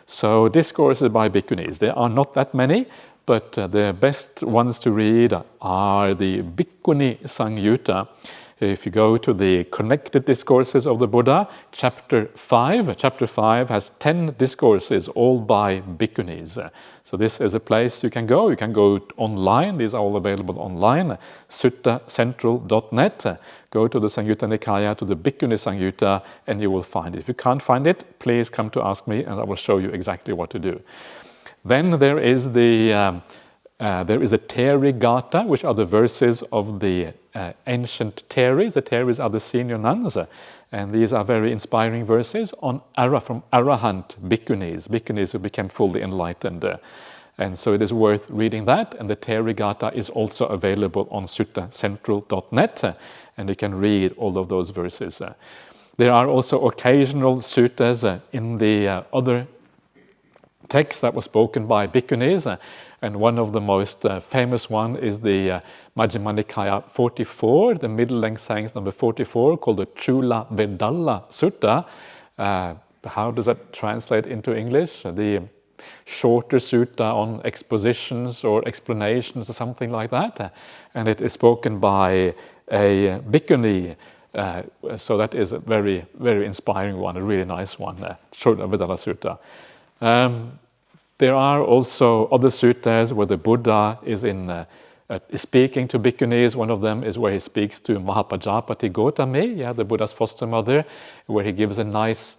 So discourses by bhikkhunis, there are not that many, but the best ones to read are the Bhikkhuni Samyutta. If you go to the Connected Discourses of the Buddha, chapter 5 has 10 discourses, all by bhikkhunis. So this is a place you can go. You can go online. These are all available online. suttacentral.net. Go to the Samyutta Nikaya, to the Bhikkhuni Samyutta, and you will find it. If you can't find it, please come to ask me, and I will show you exactly what to do. Then there is the Therigatha, which are the verses of the ancient Theris. The Theris are the senior nuns, and these are very inspiring verses on from Arahant bhikkhunis who became fully enlightened. And so it is worth reading that, and the Therigatha is also available on suttacentral.net, and you can read all of those verses. There are also occasional suttas in the other texts that were spoken by bhikkhunis, and one of the most famous one is the Majjhima Nikaya 44, the middle length sayings number 44, called the Chula Vedalla Sutta. How does that translate into English? The shorter sutta on expositions or explanations or something like that. And it is spoken by a bhikkhuni. So that is a very, very inspiring one, a really nice one, Chula Vedalla Sutta. There are also other suttas where the Buddha is speaking to bhikkhunis. One of them is where he speaks to Mahapajapati Gotami, the Buddha's foster mother, where he gives a nice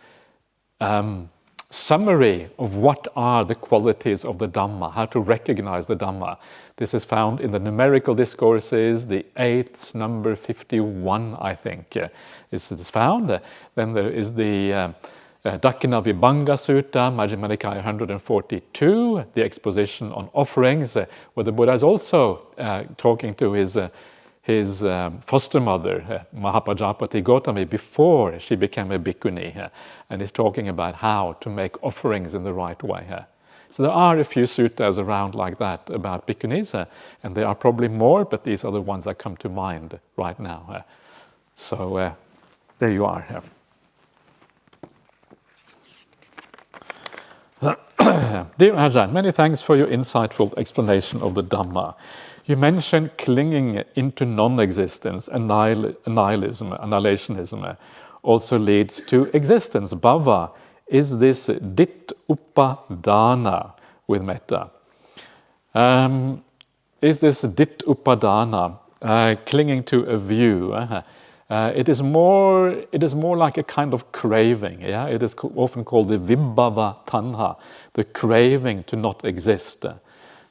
summary of what are the qualities of the Dhamma, how to recognize the Dhamma. This is found in the numerical discourses, the 8th, number 51, I think, is found. Then there is the Dakkhina Vibhanga Sutta, Majjhima Nikaya 142, the exposition on offerings, where the Buddha is also talking to his foster mother, Mahapajapati Gotami, before she became a bhikkhuni, and is talking about how to make offerings in the right way. So there are a few suttas around like that about bhikkhunis, and there are probably more, but these are the ones that come to mind right now. So there you are. Dear Ajahn, many thanks for your insightful explanation of the Dhamma. You mentioned clinging into non-existence, annihilationism, also leads to existence, bhava. Is this dit upadana with metta? Is this dit upadana, clinging to a view? It is more like a kind of craving. Yeah, it is often called the vibhava tanha, the craving to not exist.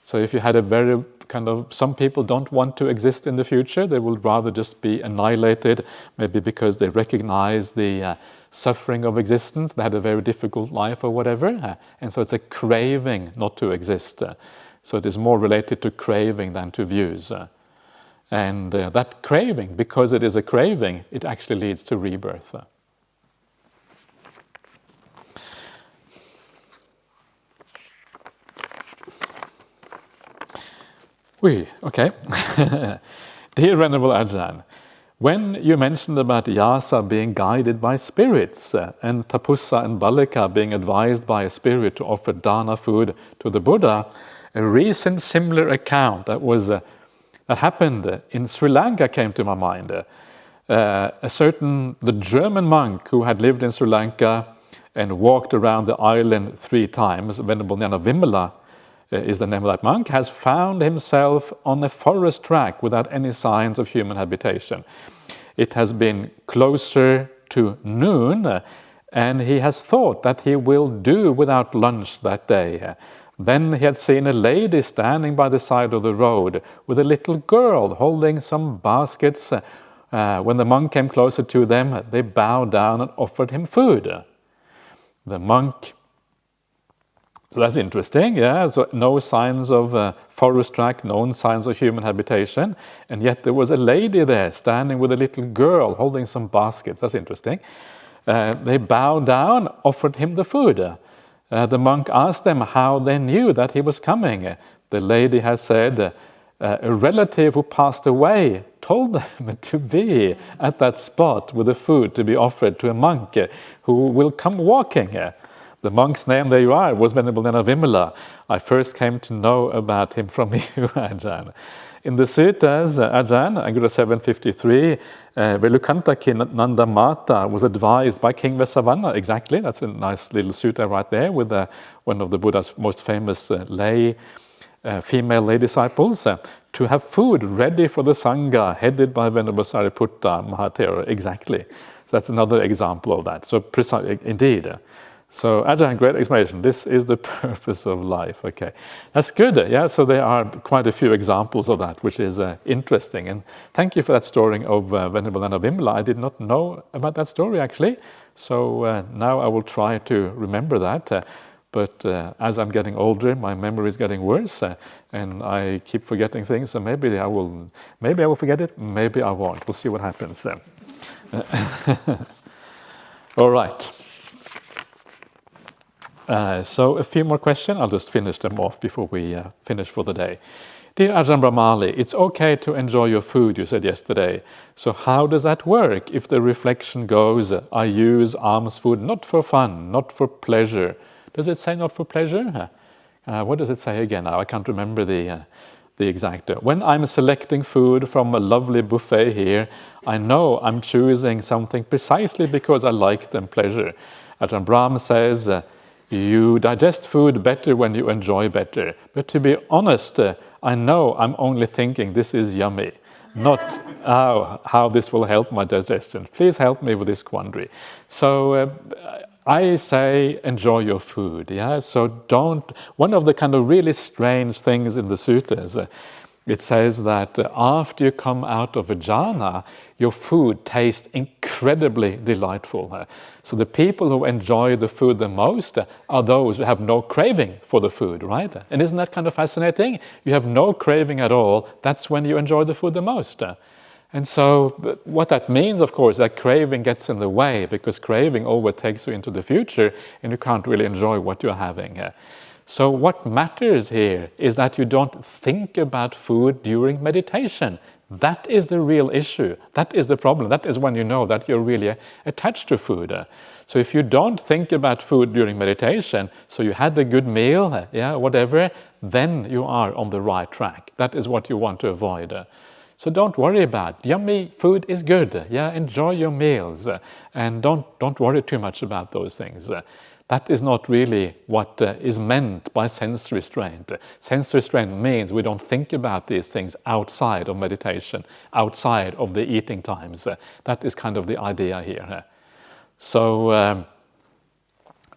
So if you had a very kind of, some people don't want to exist in the future, they will rather just be annihilated, maybe because they recognize the suffering of existence, they had a very difficult life or whatever, and so it's a craving not to exist. So it is more related to craving than to views. And that craving, because it is a craving, it actually leads to rebirth. Okay. Dear Venerable Ajahn, when you mentioned about Yasa being guided by spirits and Tapussa and Balika being advised by a spirit to offer dana food to the Buddha, a recent similar account that happened in Sri Lanka came to my mind. The German monk who had lived in Sri Lanka and walked around the island 3 times, Venerable Jnana Vimala is the name of that monk, has found himself on a forest track without any signs of human habitation. It has been closer to noon, and he has thought that he will do without lunch that day. Then he had seen a lady standing by the side of the road with a little girl holding some baskets. When the monk came closer to them, they bowed down and offered him food. The monk, so that's interesting, yeah, so no signs of forest track, no signs of human habitation, and yet there was a lady there standing with a little girl holding some baskets. That's interesting. They bowed down, offered him the food. The monk asked them how they knew that he was coming. The lady has said, a relative who passed away told them to be at that spot with the food to be offered to a monk who will come walking. The monk's name, there you are, was Venerable Jnana Vimala. I first came to know about him from you, Ajahn. In the suttas, Ajahn, Angulla 753, Velukantaki Nanda Mata was advised by King Vesavanna. Exactly, that's a nice little sutta right there with one of the Buddha's most famous female lay disciples, to have food ready for the Sangha, headed by Venerable Sariputta Mahathera. Exactly. So that's another example of that. So indeed. So Ajahn, great explanation. This is the purpose of life. Okay, that's good. Yeah, so there are quite a few examples of that, which is interesting. And thank you for that story of Venerable Jnana Vimala. I did not know about that story actually. So now I will try to remember that. But as I'm getting older, my memory is getting worse, and I keep forgetting things. So maybe I will forget it. Maybe I won't. We'll see what happens. All right. So a few more questions. I'll just finish them off before we finish for the day. Dear Ajahn Brahmali, it's okay to enjoy your food, you said yesterday. So how does that work if the reflection goes, I use alms food not for fun, not for pleasure? Does it say not for pleasure? What does it say again now? I can't remember the exact. When I'm selecting food from a lovely buffet here, I know I'm choosing something precisely because I like them pleasure. Ajahn Brahm says, you digest food better when you enjoy better. But to be honest, I know I'm only thinking this is yummy, not how this will help my digestion. Please help me with this quandary. So I say enjoy your food, yeah? So one of the kind of really strange things in the suttas, it says that after you come out of a jhana, your food tastes incredibly delightful. So the people who enjoy the food the most are those who have no craving for the food, right? And isn't that kind of fascinating? You have no craving at all, that's when you enjoy the food the most. And so what that means, of course, that craving gets in the way, because craving always takes you into the future and you can't really enjoy what you're having. So what matters here is that you don't think about food during meditation. That is the real issue. That is the problem. That is when you know that you're really attached to food. So if you don't think about food during meditation, so you had a good meal, whatever, then you are on the right track. That is what you want to avoid. So don't worry about it. Yummy food is good. Enjoy your meals, and don't worry too much about those things. That is not really what is meant by sense restraint. Sense restraint means we don't think about these things outside of meditation, outside of the eating times. That is kind of the idea here. So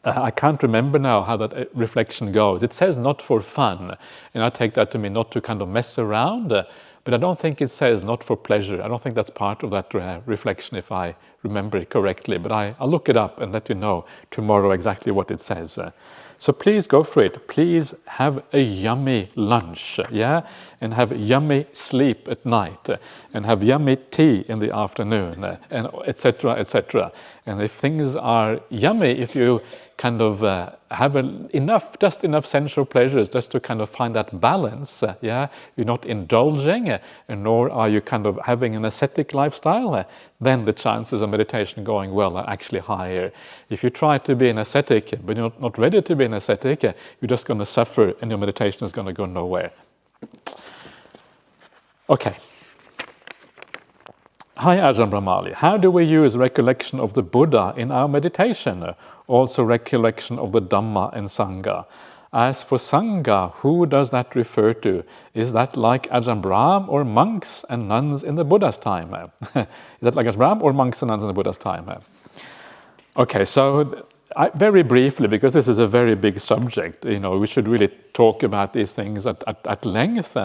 I can't remember now how that reflection goes. It says not for fun, and I take that to mean not to kind of mess around, but I don't think it says not for pleasure. I don't think that's part of that reflection if I remember it correctly, but I'll look it up and let you know tomorrow exactly what it says. So please go for it. Please have a yummy lunch, and have yummy sleep at night, and have yummy tea in the afternoon, and etc., etc. And if things are yummy, if you kind of have just enough sensual pleasures just to kind of find that balance, you're not indulging, nor are you kind of having an ascetic lifestyle, then the chances of meditation going well are actually higher. If you try to be an ascetic, but you're not ready to be an ascetic, you're just going to suffer and your meditation is going to go nowhere. Okay. Hi Ajahn Brahmali, how do we use recollection of the Buddha in our meditation? Also recollection of the Dhamma and Sangha. As for Sangha, who does that refer to? Is that like Ajahn Brahm or monks and nuns in the Buddha's time? Is that like Ajahn Brahm or monks and nuns in the Buddha's time? Okay, so very briefly, because this is a very big subject, we should really talk about these things at length.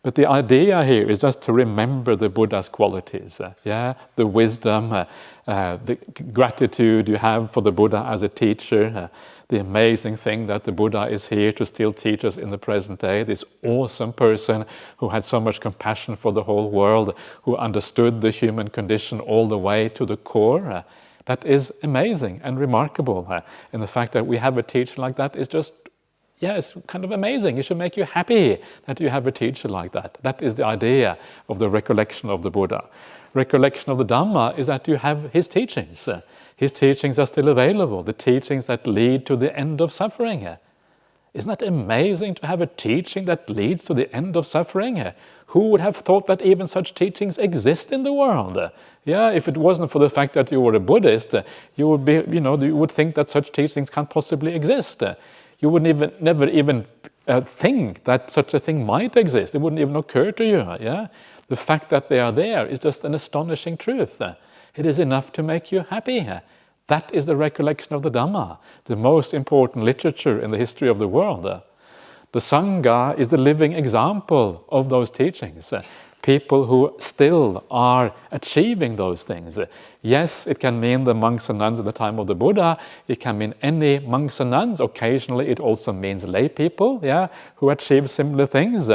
But the idea here is just to remember the Buddha's qualities, the wisdom, the gratitude you have for the Buddha as a teacher, the amazing thing that the Buddha is here to still teach us in the present day, this awesome person who had so much compassion for the whole world, who understood the human condition all the way to the core. That is amazing and remarkable. And the fact that we have a teacher like that is just, it's kind of amazing. It should make you happy that you have a teacher like that. That is the idea of the recollection of the Buddha. Recollection of the Dhamma is that you have his teachings. His teachings are still available, the teachings that lead to the end of suffering. Isn't that amazing to have a teaching that leads to the end of suffering? Who would have thought that even such teachings exist in the world? If it wasn't for the fact that you were a Buddhist, you would be, you would think that such teachings can't possibly exist. You wouldn't never even think that such a thing might exist. It wouldn't even occur to you. The fact that they are there is just an astonishing truth. It is enough to make you happy. That is the recollection of the Dhamma, the most important literature in the history of the world. The Sangha is the living example of those teachings. People who still are achieving those things. Yes, it can mean the monks and nuns at the time of the Buddha. It can mean any monks and nuns. Occasionally it also means lay people, who achieve similar things.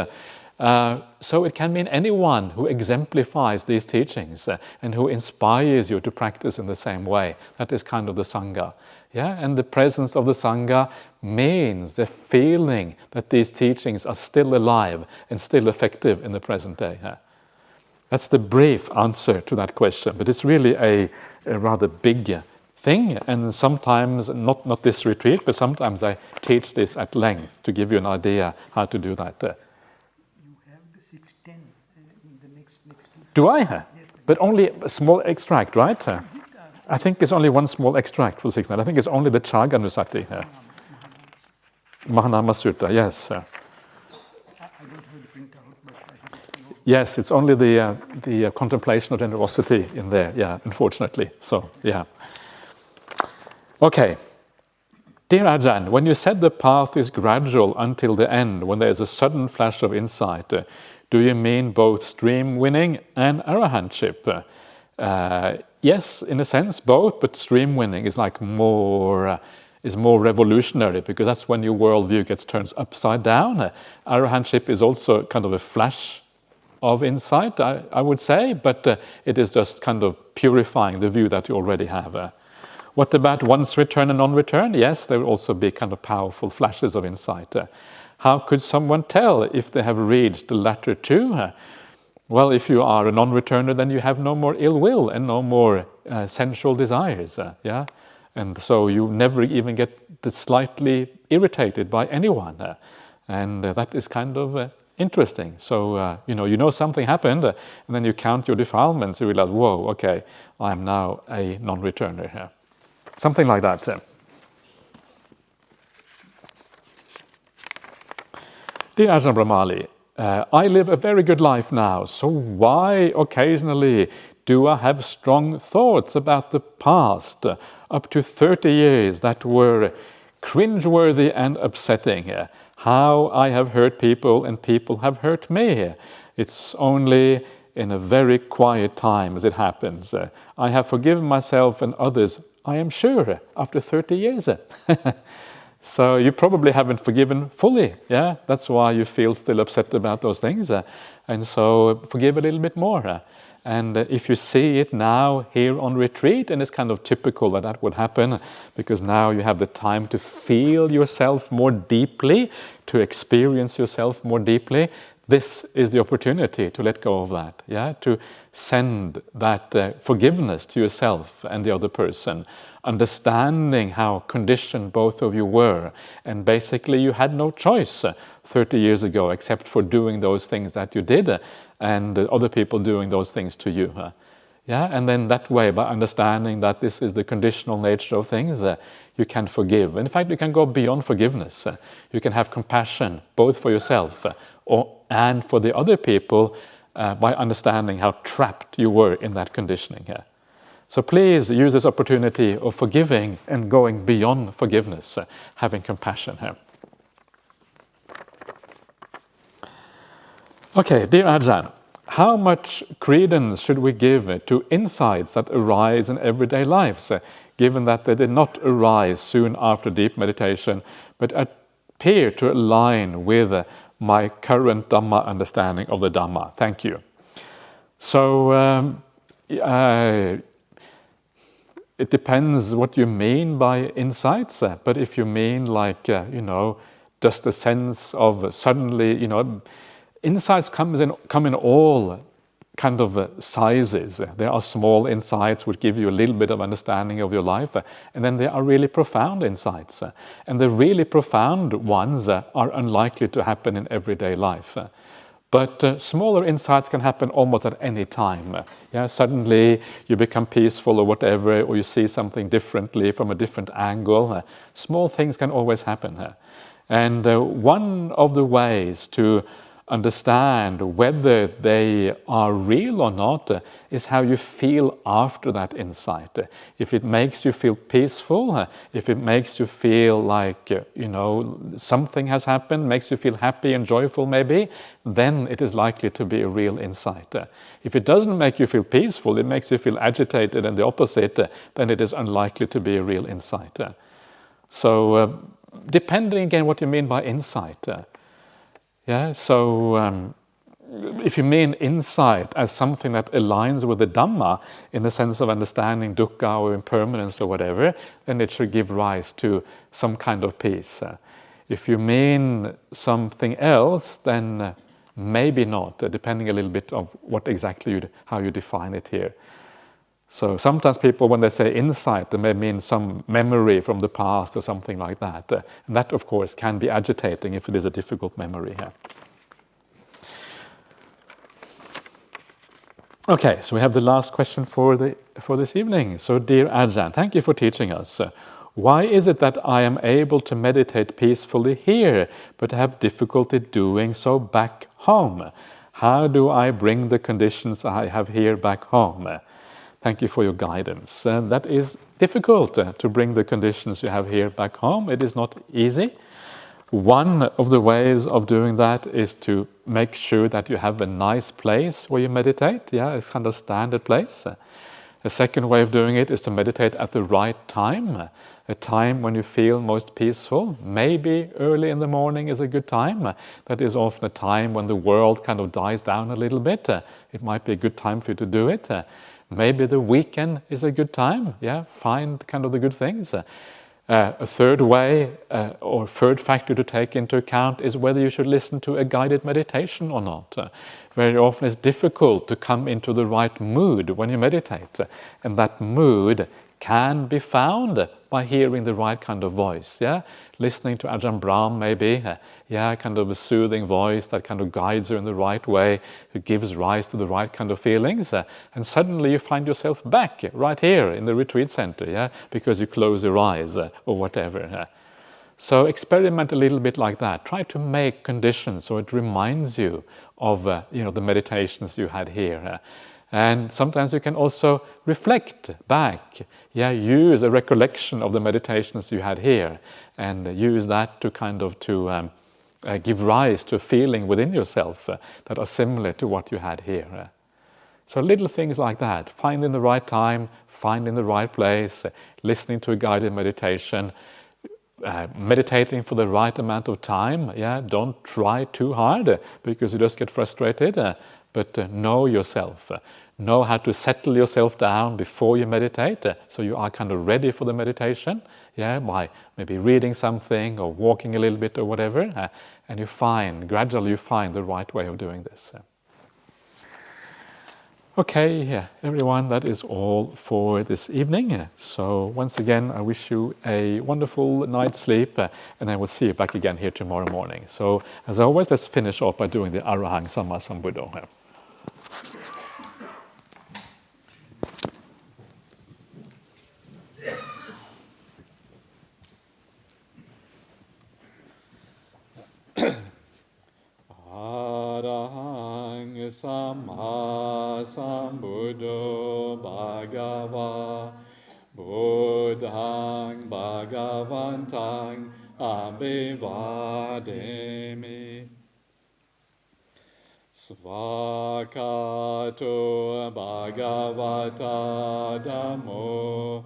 So it can mean anyone who exemplifies these teachings and who inspires you to practice in the same way. That is kind of the Sangha. And the presence of the Sangha means the feeling that these teachings are still alive and still effective in the present day. That's the brief answer to that question, but it's really a rather big thing, and sometimes, not this retreat, but sometimes I teach this at length to give you an idea how to do that. You have the 610 in the next week. Do I? Yes. But only a small extract, right? I think it's only one small extract for 610. I think it's only the Chaganusati. Mahanama Sutta, yes. I don't have the printout, but I think yes, it's only the contemplation of generosity in there, unfortunately. So, Okay. Dear Ajahn, when you said the path is gradual until the end, when there is a sudden flash of insight, do you mean both stream winning and arahantship? Yes, in a sense, both, but stream winning is like more revolutionary, because that's when your worldview gets turned upside down. Arahantship is also kind of a flash of insight, I would say, but it is just kind of purifying the view that you already have. What about once return and non-return? Yes, there will also be kind of powerful flashes of insight. How could someone tell if they have reached the latter two? Well, if you are a non-returner, then you have no more ill will and no more sensual desires, and so you never even get slightly irritated by anyone, and that is kind of interesting. So you know something happened, and then you count your defilements. You realize, whoa, okay, I am now a non-returner. Something like that. Dear Ajahn Brahmali, I live a very good life now, so why occasionally do I have strong thoughts about the past, up to 30 years, that were cringeworthy and upsetting? How I have hurt people and people have hurt me. It's only in a very quiet time as it happens. I have forgiven myself and others, I am sure, after 30 years. So you probably haven't forgiven fully, That's why you feel still upset about those things. And so forgive a little bit more. And if you see it now here on retreat, and it's kind of typical that that would happen, because now you have the time to feel yourself more deeply, to experience yourself more deeply, this is the opportunity to let go of that, yeah? To send that forgiveness to yourself and the other person, understanding how conditioned both of you were, and basically you had no choice 30 years ago except for doing those things that you did, and other people doing those things to you. Yeah, and then that way, by understanding that this is the conditional nature of things, you can forgive. In fact, you can go beyond forgiveness. You can have compassion both for yourself and for the other people by understanding how trapped you were in that conditioning. So please use this opportunity of forgiving and going beyond forgiveness, having compassion here. Okay, dear Ajahn, how much credence should we give to insights that arise in everyday lives, given that they did not arise soon after deep meditation, but appear to align with my current Dhamma understanding of the Dhamma? Thank you. So, it depends what you mean by insights, but if you mean like, just a sense of suddenly, insights come in all kind of sizes. There are small insights which give you a little bit of understanding of your life, and then there are really profound insights. And the really profound ones are unlikely to happen in everyday life. But smaller insights can happen almost at any time. Yeah, suddenly you become peaceful or whatever, or you see something differently from a different angle. Small things can always happen. And one of the ways to understand whether they are real or not is how you feel after that insight. If it makes you feel peaceful, if it makes you feel like, something has happened, makes you feel happy and joyful maybe, then it is likely to be a real insight. If it doesn't make you feel peaceful, it makes you feel agitated and the opposite, then it is unlikely to be a real insight. So, depending again what you mean by insight. Yeah, so if you mean insight as something that aligns with the Dhamma in the sense of understanding dukkha or impermanence or whatever, then it should give rise to some kind of peace. If you mean something else, then maybe not, depending a little bit of what exactly how you define it here. So sometimes people, when they say insight, they may mean some memory from the past or something like that. And that, of course, can be agitating if it is a difficult memory here. Okay, so we have the last question for this evening. So, dear Ajahn, thank you for teaching us. Why is it that I am able to meditate peacefully here, but have difficulty doing so back home? How do I bring the conditions I have here back home? Thank you for your guidance. That is difficult to bring the conditions you have here back home. It is not easy. One of the ways of doing that is to make sure that you have a nice place where you meditate. Yeah, it's kind of standard place. A second way of doing it is to meditate at the right time, a time when you feel most peaceful. Maybe early in the morning is a good time. That is often a time when the world kind of dies down a little bit. It might be a good time for you to do it. Maybe the weekend is a good time, find kind of the good things. A third way or third factor to take into account is whether you should listen to a guided meditation or not. Very often it's difficult to come into the right mood when you meditate, and that mood can be found by hearing the right kind of voice, listening to Ajahn Brahm maybe, kind of a soothing voice that kind of guides you in the right way, who gives rise to the right kind of feelings, and suddenly you find yourself back right here in the retreat center, because you close your eyes or whatever. So experiment a little bit like that. Try to make conditions so it reminds you of the meditations you had here. And sometimes you can also reflect back, use a recollection of the meditations you had here, and use that to kind of give rise to a feeling within yourself that are similar to what you had here. So little things like that, finding the right time, finding the right place, listening to a guided meditation, meditating for the right amount of time. Don't try too hard because you just get frustrated. but know yourself. Know how to settle yourself down before you meditate, so you are kind of ready for the meditation, by maybe reading something or walking a little bit or whatever, and gradually you find the right way of doing this. Okay, everyone, that is all for this evening. So once again, I wish you a wonderful night's sleep, and I will see you back again here tomorrow morning. So as always, let's finish off by doing the Arahang Samma Sambuddho. Arahang Samma Sambuddho Bhagava Buddhang Bhagavantang Abhivademi Svakato Bhagavata Dhammo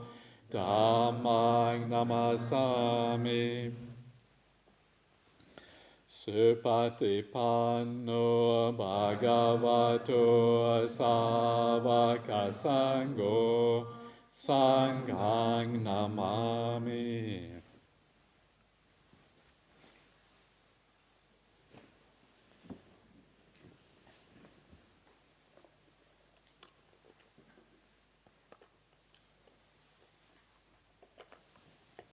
Dhammang Namasami Supatipanno Bhagavato Savaka Sangho Sanghang Namami